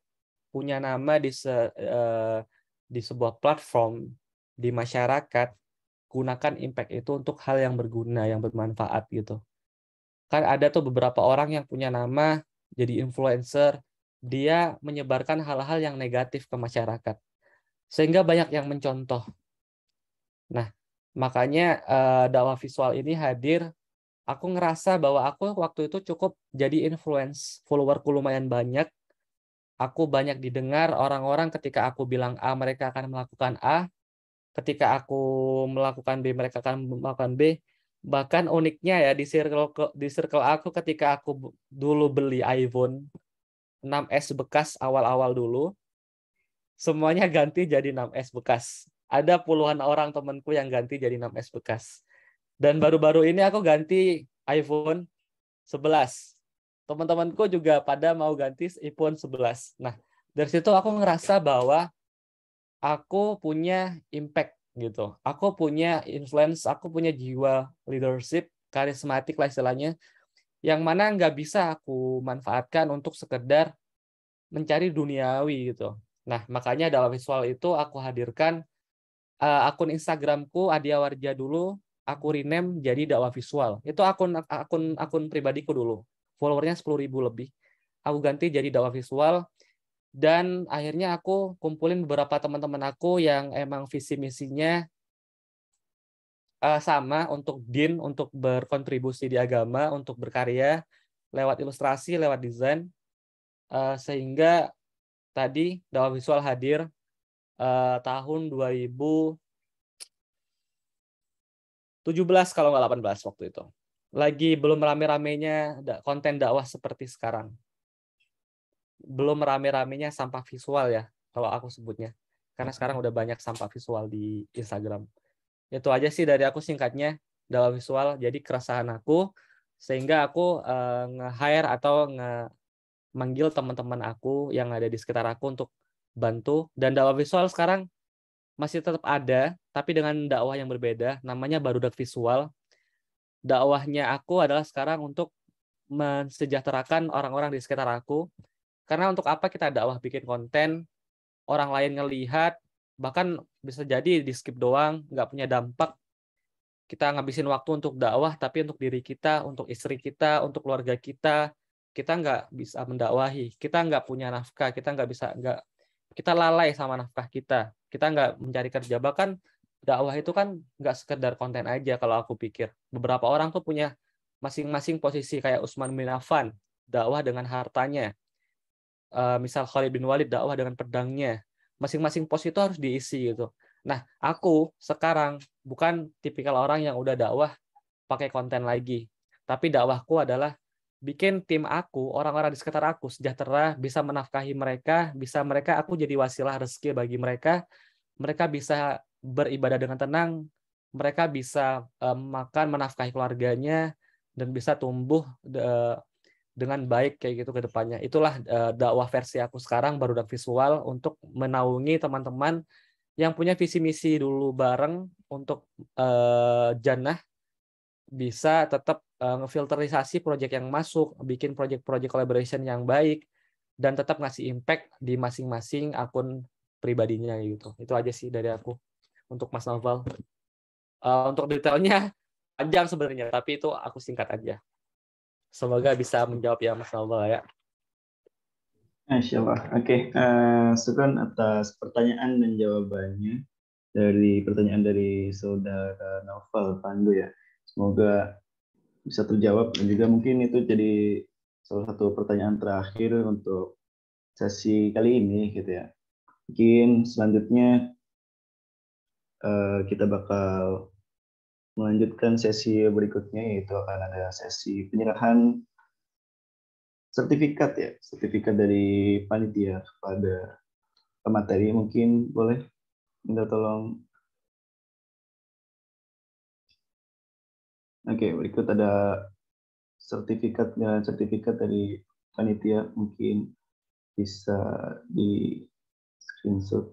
punya nama di sebuah platform, di masyarakat, gunakan impact itu untuk hal yang berguna, yang bermanfaat gitu. Kan ada tuh beberapa orang yang punya nama jadi influencer, dia menyebarkan hal-hal yang negatif ke masyarakat. Sehingga banyak yang mencontoh. Nah, makanya dakwah visual ini hadir. Aku ngerasa bahwa aku waktu itu cukup jadi influence, followerku lumayan banyak. Aku banyak didengar orang-orang ketika aku bilang A, mereka akan melakukan A. Ketika aku melakukan B, mereka akan melakukan B. Bahkan uniknya ya di circle aku ketika aku dulu beli iPhone 6s bekas awal-awal dulu, semuanya ganti jadi 6s bekas. Ada puluhan orang temanku yang ganti jadi 6s bekas. Dan baru-baru ini aku ganti iPhone 11. Teman-temanku juga pada mau ganti iPhone 11. Nah, dari situ aku ngerasa bahwa aku punya impact gitu. Aku punya influence, aku punya jiwa leadership, karismatik lah istilahnya, yang mana nggak bisa aku manfaatkan untuk sekedar mencari duniawi gitu. Nah, makanya dalam visual itu aku hadirkan akun Instagramku Adia Warja dulu, aku rename jadi dakwah visual. Itu akun pribadiku dulu. Followernya 10.000 lebih. Aku ganti jadi dakwah visual. Dan akhirnya aku kumpulin beberapa teman-teman aku yang emang visi misinya sama untuk din, untuk berkontribusi di agama, untuk berkarya lewat ilustrasi, lewat desain, sehingga tadi dakwah visual hadir tahun 2017 kalau nggak 18 waktu itu. Lagi belum rame-ramenya konten dakwah seperti sekarang. Belum rame-ramenya sampah visual ya, kalau aku sebutnya. Karena sekarang udah banyak sampah visual di Instagram. Itu aja sih dari aku singkatnya, dakwah visual. Jadi keresahan aku, sehingga aku nge-hire atau manggil teman-teman aku yang ada di sekitar aku untuk bantu. Dan dakwah visual sekarang masih tetap ada, tapi dengan dakwah yang berbeda, namanya Barudak Visual. Dakwahnya aku adalah sekarang untuk mensejahterakan orang-orang di sekitar aku. Karena untuk apa kita dakwah bikin konten, orang lain ngelihat, bahkan bisa jadi di skip doang, nggak punya dampak. Kita ngabisin waktu untuk dakwah, tapi untuk diri kita, untuk istri kita, untuk keluarga kita nggak bisa mendakwahi. Kita nggak punya nafkah, kita lalai sama nafkah kita. Kita nggak mencari kerja. Bahkan dakwah itu kan nggak sekedar konten aja kalau aku pikir. Beberapa orang tuh punya masing-masing posisi, kayak Utsman bin Affan, dakwah dengan hartanya. Misal Khalid bin Walid, dakwah dengan pedangnya. Masing-masing pos itu harus diisi gitu. Nah, aku sekarang bukan tipikal orang yang udah dakwah pakai konten lagi. Tapi dakwahku adalah bikin tim aku, orang-orang di sekitar aku sejahtera, bisa menafkahi mereka, aku jadi wasilah rezeki bagi mereka bisa beribadah dengan tenang, mereka bisa makan, menafkahi keluarganya, dan bisa tumbuh dengan baik kayak gitu ke depannya. Itulah dakwah versi aku sekarang, barudak visual, untuk menaungi teman-teman yang punya visi misi dulu bareng untuk jannah, bisa tetap ngefilterisasi proyek yang masuk, bikin proyek-proyek collaboration yang baik, dan tetap ngasih impact di masing-masing akun pribadinya gitu. Itu aja sih dari aku untuk Mas Noval. Untuk detailnya panjang sebenarnya, tapi itu aku singkat aja. Semoga bisa menjawab ya Mas Noval ya. Masya Allah. Oke, syukran atas pertanyaan dan jawabannya pertanyaan dari saudara Novel Pandu ya. Semoga bisa terjawab, dan juga mungkin itu jadi salah satu pertanyaan terakhir untuk sesi kali ini gitu ya. Mungkin selanjutnya kita bakal melanjutkan sesi berikutnya, yaitu akan ada sesi penyerahan sertifikat dari panitia kepada pemateri. Mungkin boleh minta tolong. Oke, berikut ada sertifikat dari panitia, mungkin bisa di screenshot.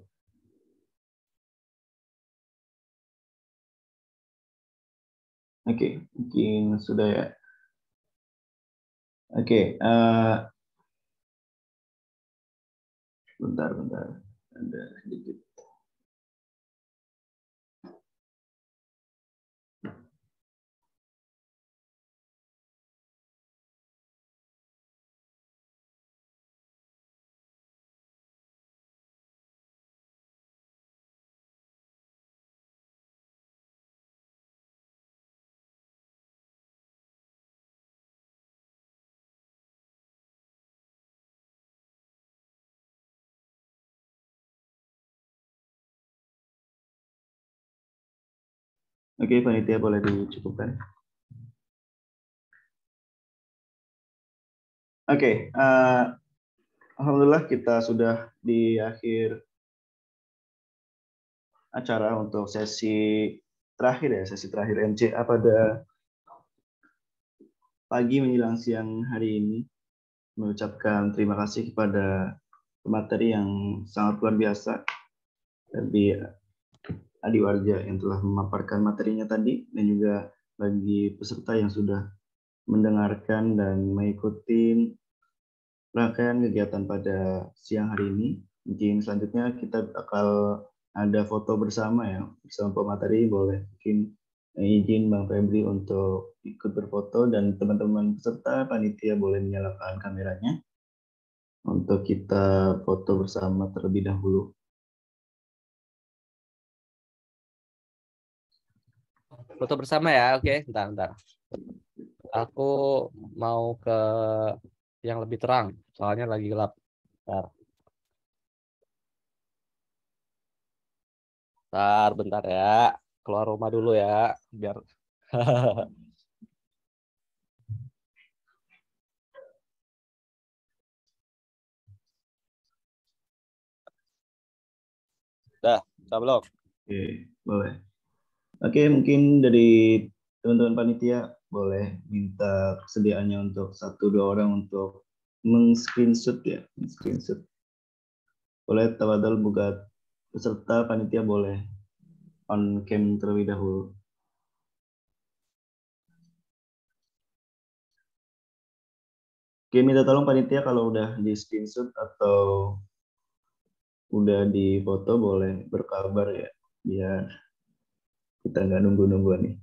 Oke, mungkin sudah ya. Oke, bentar. Ada sedikit. Oke, panitia boleh dicukupkan. Oke, alhamdulillah kita sudah di akhir acara untuk sesi terakhir MCA pada pagi menjelang siang hari ini. Mengucapkan terima kasih kepada pemateri yang sangat luar biasa dari Adiwarja yang telah memaparkan materinya tadi, dan juga bagi peserta yang sudah mendengarkan dan mengikuti rangkaian kegiatan pada siang hari ini. Mungkin selanjutnya kita bakal ada foto bersama ya, bersama pemateri. Boleh mungkin izin Bang Febri untuk ikut berfoto, dan teman-teman peserta panitia boleh menyalakan kameranya untuk kita foto bersama terlebih dahulu. Foto bersama ya, oke. Bentar. Aku mau ke yang lebih terang, soalnya lagi gelap. Bentar ya. Keluar rumah dulu ya, biar belum? Oke, boleh. Oke, mungkin dari teman-teman panitia boleh minta kesediaannya untuk 1-2 orang untuk meng-screenshot ya, screenshot. Boleh tafadhol buat peserta panitia boleh on cam terlebih dahulu. Oke, minta tolong panitia kalau udah di screenshot atau udah di foto boleh berkabar ya, biar kita nggak nunggu-nunggu nih.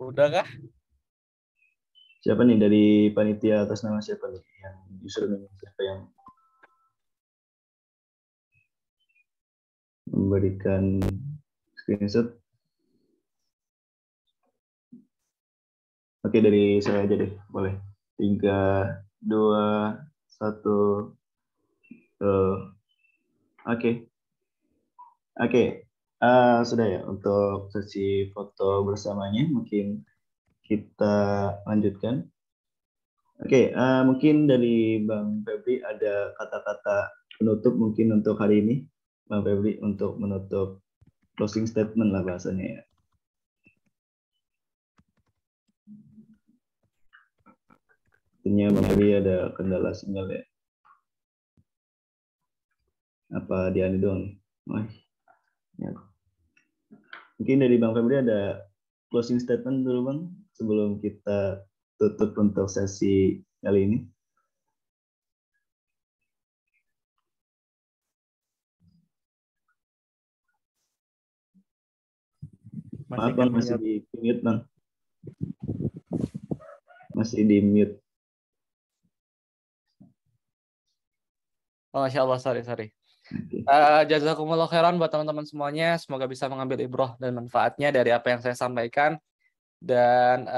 Udah kah? Siapa nih dari panitia, atas nama siapa nih yang username, siapa yang memberikan screenshot? Oke, dari saya aja deh, boleh. 3, 2, 1. Oke. Sudah ya untuk sesi foto bersamanya mungkin kita lanjutkan. Oke, mungkin dari Bang Febri ada kata-kata penutup mungkin untuk hari ini, Bang Febri, untuk menutup closing statement lah bahasanya ya. Sepertinya Bang Febri ada kendala sinyal ya. Apa dia doang nih? Oh, ya. Mungkin dari Bang Febri ada closing statement dulu Bang, sebelum kita tutup untuk sesi kali ini. Maaf Bang, masih di mute Bang. Masih di mute. Oh, Masya Allah, sorry. Okay. Jazakumullah khairan buat teman-teman semuanya. Semoga bisa mengambil ibroh dan manfaatnya dari apa yang saya sampaikan. Dan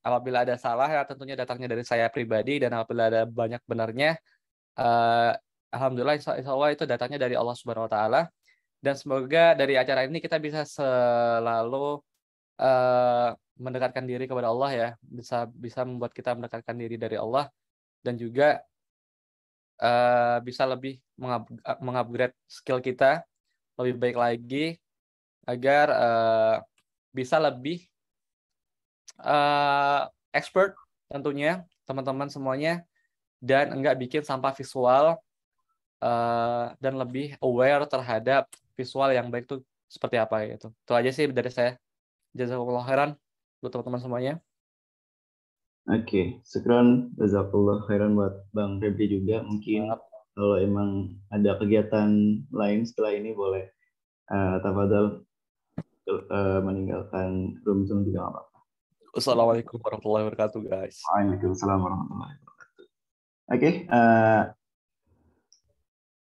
apabila ada salah, ya tentunya datangnya dari saya pribadi. Dan apabila ada banyak benarnya, alhamdulillah insya Allah itu datangnya dari Allah Subhanahu Wa Taala. Dan semoga dari acara ini kita bisa selalu mendekatkan diri kepada Allah ya, bisa membuat kita mendekatkan diri dari Allah, dan juga bisa lebih mengupgrade skill kita lebih baik lagi agar bisa lebih expert tentunya teman-teman semuanya, dan enggak bikin sampah visual, dan lebih aware terhadap visual yang baik itu seperti apa gitu. Itu aja sih dari saya. Jazakallahu khairan buat teman-teman semuanya. Oke, syukran, jazakallah khairan buat Bang Febri juga. Mungkin kalau emang ada kegiatan lain setelah ini boleh tafadhal meninggalkan room Zoom juga nggak apa-apa. Wassalamualaikum warahmatullahi wabarakatuh, guys. Waalaikumsalam warahmatullahi wabarakatuh. Oke,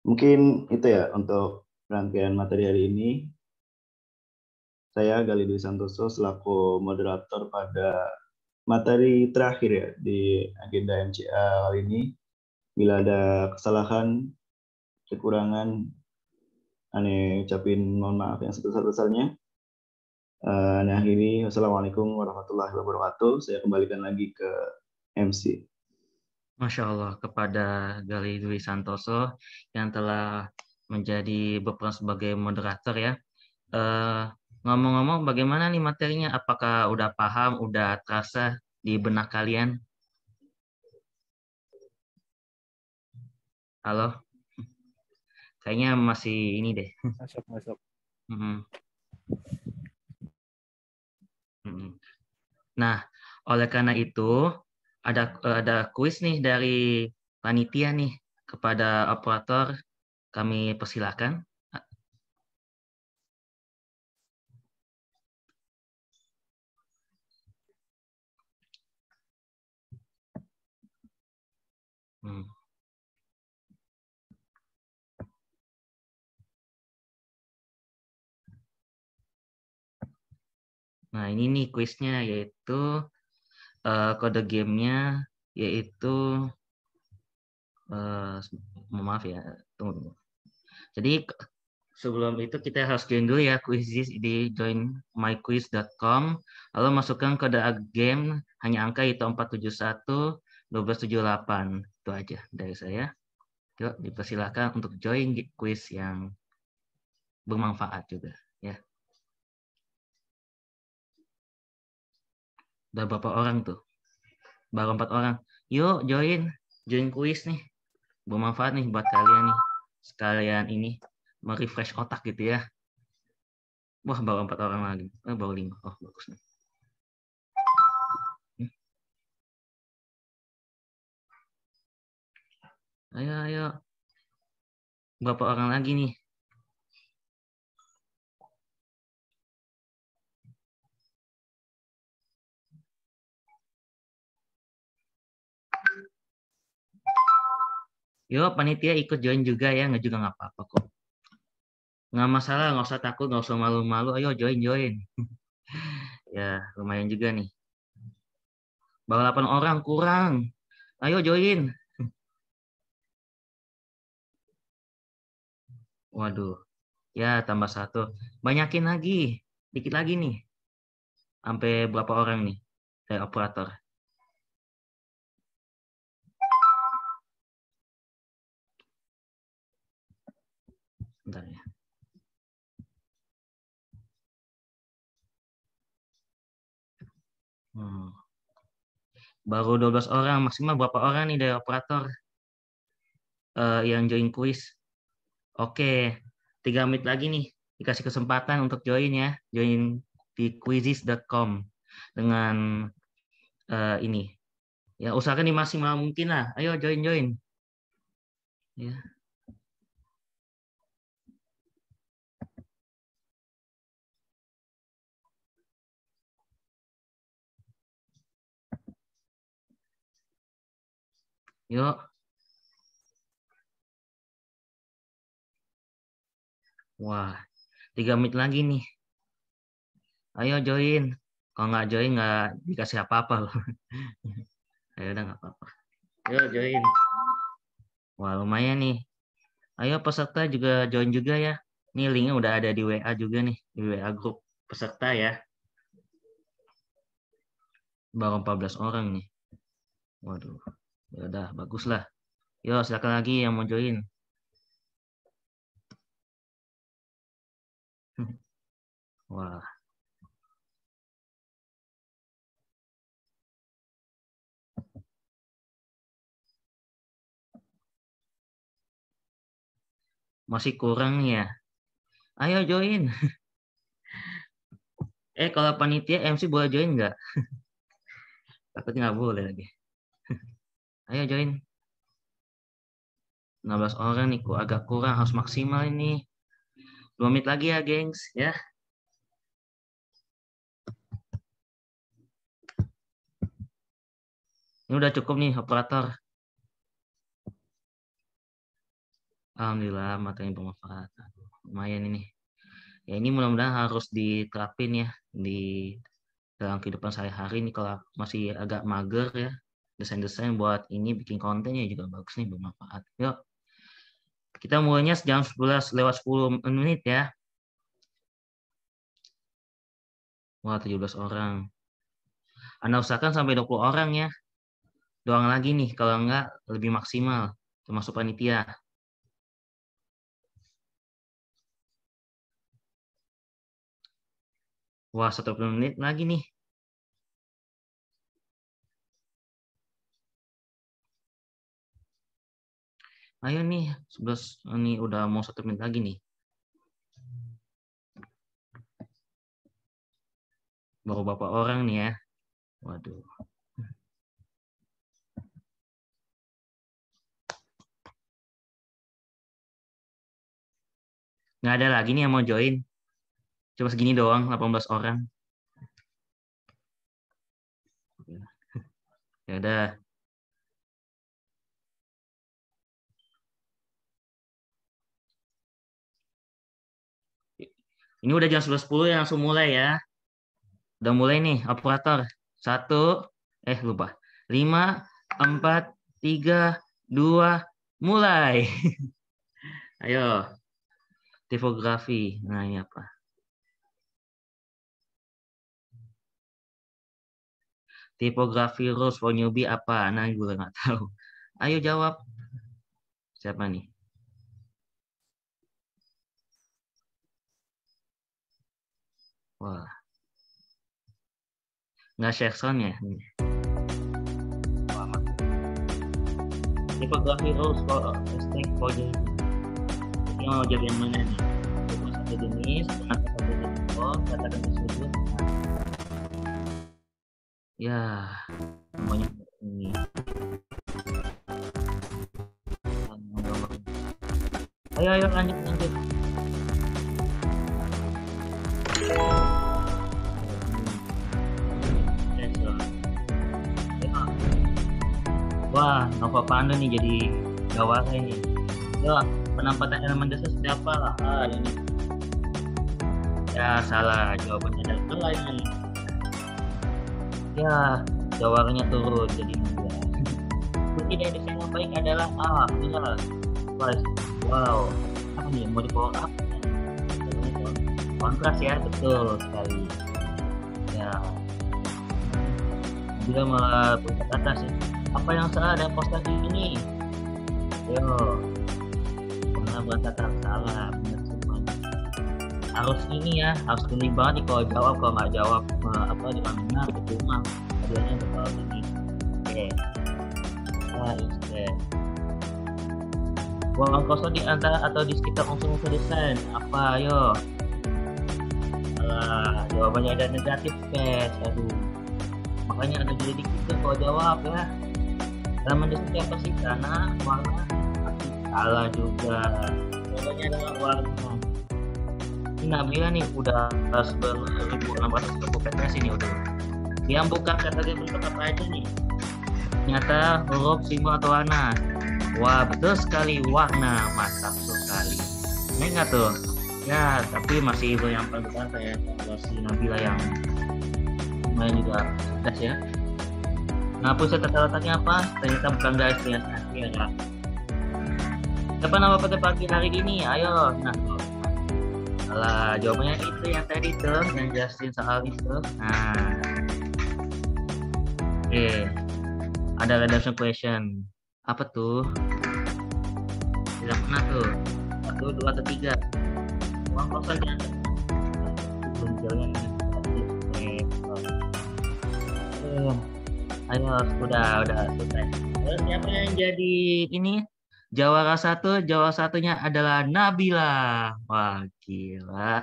mungkin itu ya untuk rangkaian materi hari ini. Saya Galih Dwi Santoso selaku moderator pada materi terakhir ya di agenda MCA kali ini. Bila ada kesalahan, kekurangan, aneh ucapin mohon maaf yang sebesar-besarnya. Nah ini wassalamualaikum warahmatullahi wabarakatuh. Saya kembalikan lagi ke MC. Masya Allah, kepada Galih Dwi Santoso yang telah menjadi berperan sebagai moderator ya. Ngomong-ngomong bagaimana nih materinya? Apakah udah paham, udah terasa di benak kalian? Halo? Kayaknya masih ini deh. Masuk. Nah, oleh karena itu ada kuis nih dari panitia nih kepada operator, kami persilakan. Nah, ini nih kuisnya, yaitu kode gamenya yaitu maaf ya, tunggu. Jadi sebelum itu kita harus join dulu ya Quizizz di joinmyquiz.com, lalu masukkan kode game hanya angka itu 471 1278. Itu aja dari saya. Yuk dipersilakan untuk join quiz yang bermanfaat juga ya. Udah berapa orang tuh? Baru 4 orang. Yuk join quiz nih. Bermanfaat nih buat kalian nih. Sekalian ini merefresh otak gitu ya. Wah, baru 4 orang lagi. Baru 5. Oh, bagus nih. Ayo. Berapa orang lagi nih? Yuk, panitia ikut join juga ya, nggak juga nggak apa-apa kok. Nggak masalah, nggak usah takut, nggak usah malu-malu. Ayo join. Ya, lumayan juga nih. Baru 8 orang kurang. Ayo join. Waduh. Ya, tambah 1. Banyakin lagi. Dikit lagi nih. Sampai berapa orang nih dari operator? Bentar ya. Baru 12 orang. Maksimal berapa orang nih dari operator yang join kuis? Oke. 3 menit lagi nih. Dikasih kesempatan untuk join ya. Join di quizizz.com dengan ini. Ya, usahakan di maksimal mungkin lah. Ayo join. Ya. Yuk. Wah, 3 menit lagi nih. Ayo join. Kalau nggak join nggak dikasih apa-apa loh. Ayo udah nggak apa-apa. Ayo join. Wah, lumayan nih. Ayo peserta juga join juga ya. Nih linknya udah ada di WA juga nih. Di WA grup peserta ya. Baru 14 orang nih. Waduh. Ya udah, bagus lah. Yo, silakan lagi yang mau join. Wah. Masih kurang nih ya. Ayo join. Kalau panitia MC boleh join nggak? Takutnya nggak boleh lagi. Ayo join. 16 orang nih, kok agak kurang, harus maksimal ini. 2 menit lagi ya, gengs, ya. Ini udah cukup nih, operator. Alhamdulillah, materi bermanfaat. Lumayan ini. Ya, ini mudah-mudahan harus diterapin ya di dalam kehidupan sehari-hari ini. Kalau masih agak mager ya, desain-desain buat ini bikin kontennya juga bagus nih, bermanfaat. Yuk. Kita mulainya jam 11 lewat 10 menit ya. Wah, 17 orang. Anda usahakan sampai 20 orang ya. Doang lagi nih, kalau enggak lebih maksimal, termasuk panitia. Wah, 1 menit lagi nih. Ayo nih, 11 ini udah mau 1 menit lagi nih. Baru berapa orang nih ya. Waduh. Nggak ada lagi nih yang mau join. Cuma segini doang, 18 orang. Ya udah. Ini udah jam 11.10 ya, langsung mulai ya. Udah mulai nih, operator. 1, lupa. 5, 4, 3, 2, mulai. Ayo. Tipografi. Nah, ini apa? Tipografi rules for newbie apa? Nah, gue nggak tahu. Ayo jawab. Siapa nih? Wah. Nggak share sound ya? Tipografi rules for newbie. Ini mau jadi yang mana nih? Satu jenis, dengan satu jenis katakan tersebut. Ya, semuanya ini. Ayo lanjut. Wah, Nova Panda nih jadi gawatnya nih. Yo, penampatan elemen dasar siapa lah? Ini. Ya, salah. Jawabannya adalah kelai nih. Ya, jawabannya turun jadi mudah. Bukti dari desain yang baik adalah benar. Wow. Apa nih? Mau di power up? kontras ya, betul sekali. Ya, juga malah berkata sih, apa yang salah dengan poster ini? Yo, pernah berkata salah, benar semuanya. Harus ini ya, harus gini banget nih kalau jawab, kalau nggak jawab apa di mana percuma, hadiahnya bakal ini. Oke, wah instead. Buang kosong di antara atau di sekitar unsur-unsur desain apa? Ayo. Jawabannya ada negatif guys, aduh. Makanya ada jadi dikit kalau jawab ya. Dalam mendesain apa sih? Karena warna salah juga. Jawabannya adalah warna. Ini Nabila nih udah 9.630 PTS ini udah. Yang bukan kategori bentuk apa aja nih? Ternyata huruf, simbol atau warna. Wah betul sekali, warna, mantap sekali. Ini enggak tuh? Ya tapi masih itu yang paling besar ya, kalau si Nabila yang lumayan juga cerdas ya. Nah pusat tata letaknya apa? Ternyata bukan garis biasa ya. Siapa nama pada pagi hari ini? Ayo, nah salah jawabannya itu yang tadi tuh, yang Justin soal itu. Nah, oke, ada redaction question. Apa tuh? Tidak pernah tuh. 1, 2, atau 3. Uang kosong di antara. Ayo, sudah selesai. Terus siapa yang jadi ini? Jawara 1, jawara satunya adalah Nabila. Wah, gila.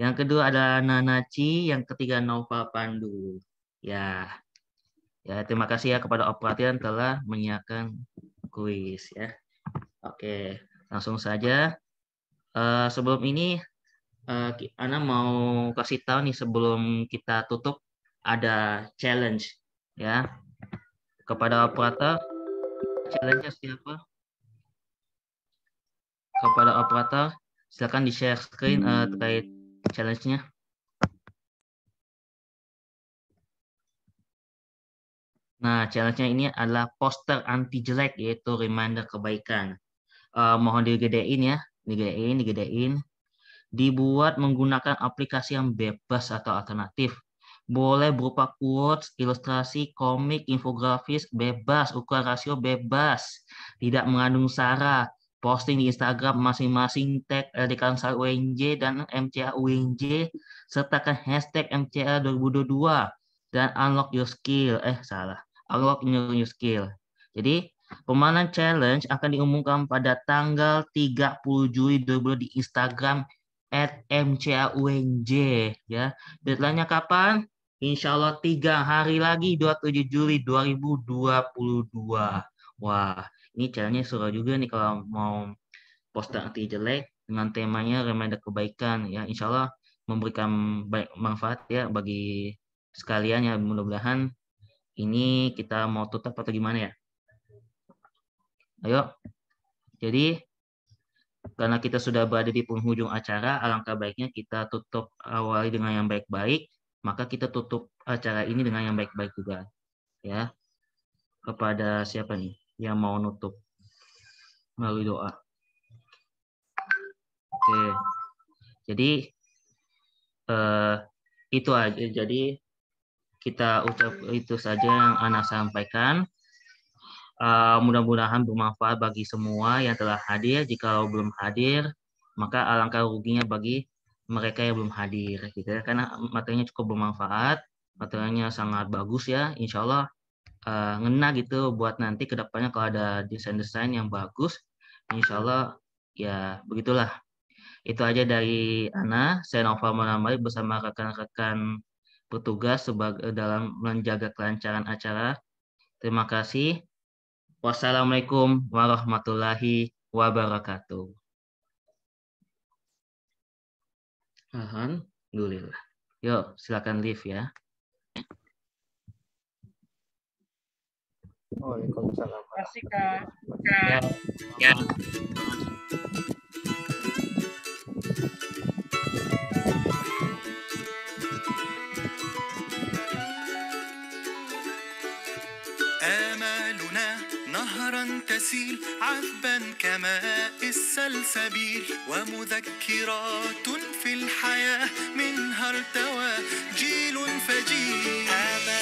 Yang kedua adalah Nanaci, yang ketiga Nova Pandu. Ya, terima kasih ya kepada operator yang telah menyiapkan kuis ya. Oke, langsung saja. Sebelum ini, Ana mau kasih tahu nih sebelum kita tutup ada challenge ya kepada operator. Challenge-nya siapa? Kepada operator, silakan di-share screen terkait challenge-nya. Nah, challenge-nya ini adalah poster anti jelek, yaitu reminder kebaikan. Mohon digedein ya, digedein. Dibuat menggunakan aplikasi yang bebas atau alternatif. Boleh berupa quotes, ilustrasi, komik, infografis, bebas, ukuran rasio bebas, tidak mengandung sara. Posting di Instagram masing-masing tag LDK Ansar UNJ dan MCA UNJ, sertakan hashtag MCA 2022 dan unlock your skill. Unlock your skill. Jadi, pemenang challenge akan diumumkan pada tanggal 30 Juli 2022 di Instagram @mcaunj ya. Deadline-nya kapan? Insya Allah 3 hari lagi, 27 Juli 2022. Wah, ini challenge-nya seru juga nih kalau mau poster anti jelek dengan temanya reminder kebaikan ya. Insya Allah memberikan banyak manfaat ya bagi sekalian ya. Mudah-mudahan ini kita mau tutup atau gimana ya? Ayo. Jadi karena kita sudah berada di penghujung acara, alangkah baiknya kita tutup awali dengan yang baik-baik, maka kita tutup acara ini dengan yang baik-baik juga ya. Kepada siapa nih yang mau nutup melalui doa? Oke. Jadi itu aja. Jadi kita ucap itu saja yang Ana sampaikan. Mudah-mudahan bermanfaat bagi semua yang telah hadir. Jika belum hadir, maka alangkah ruginya bagi mereka yang belum hadir gitu ya. Karena materinya cukup bermanfaat, materinya sangat bagus ya. Insya Allah ngena gitu buat nanti kedepannya kalau ada desain-desain yang bagus. Insya Allah ya begitulah. Itu aja dari Ana. Saya Nova Manamari bersama rekan-rekan petugas dalam menjaga kelancaran acara. Terima kasih. Wassalamualaikum warahmatullahi wabarakatuh. Alhamdulillah. Yuk, silakan live ya. Waalaikumsalam. Terima kasih Kak. Ya. آمالنا نهرا تسير جميل عذبا كماء السلسبيل، ومذكرات في الحياة منها ارتوى جيل فجيل.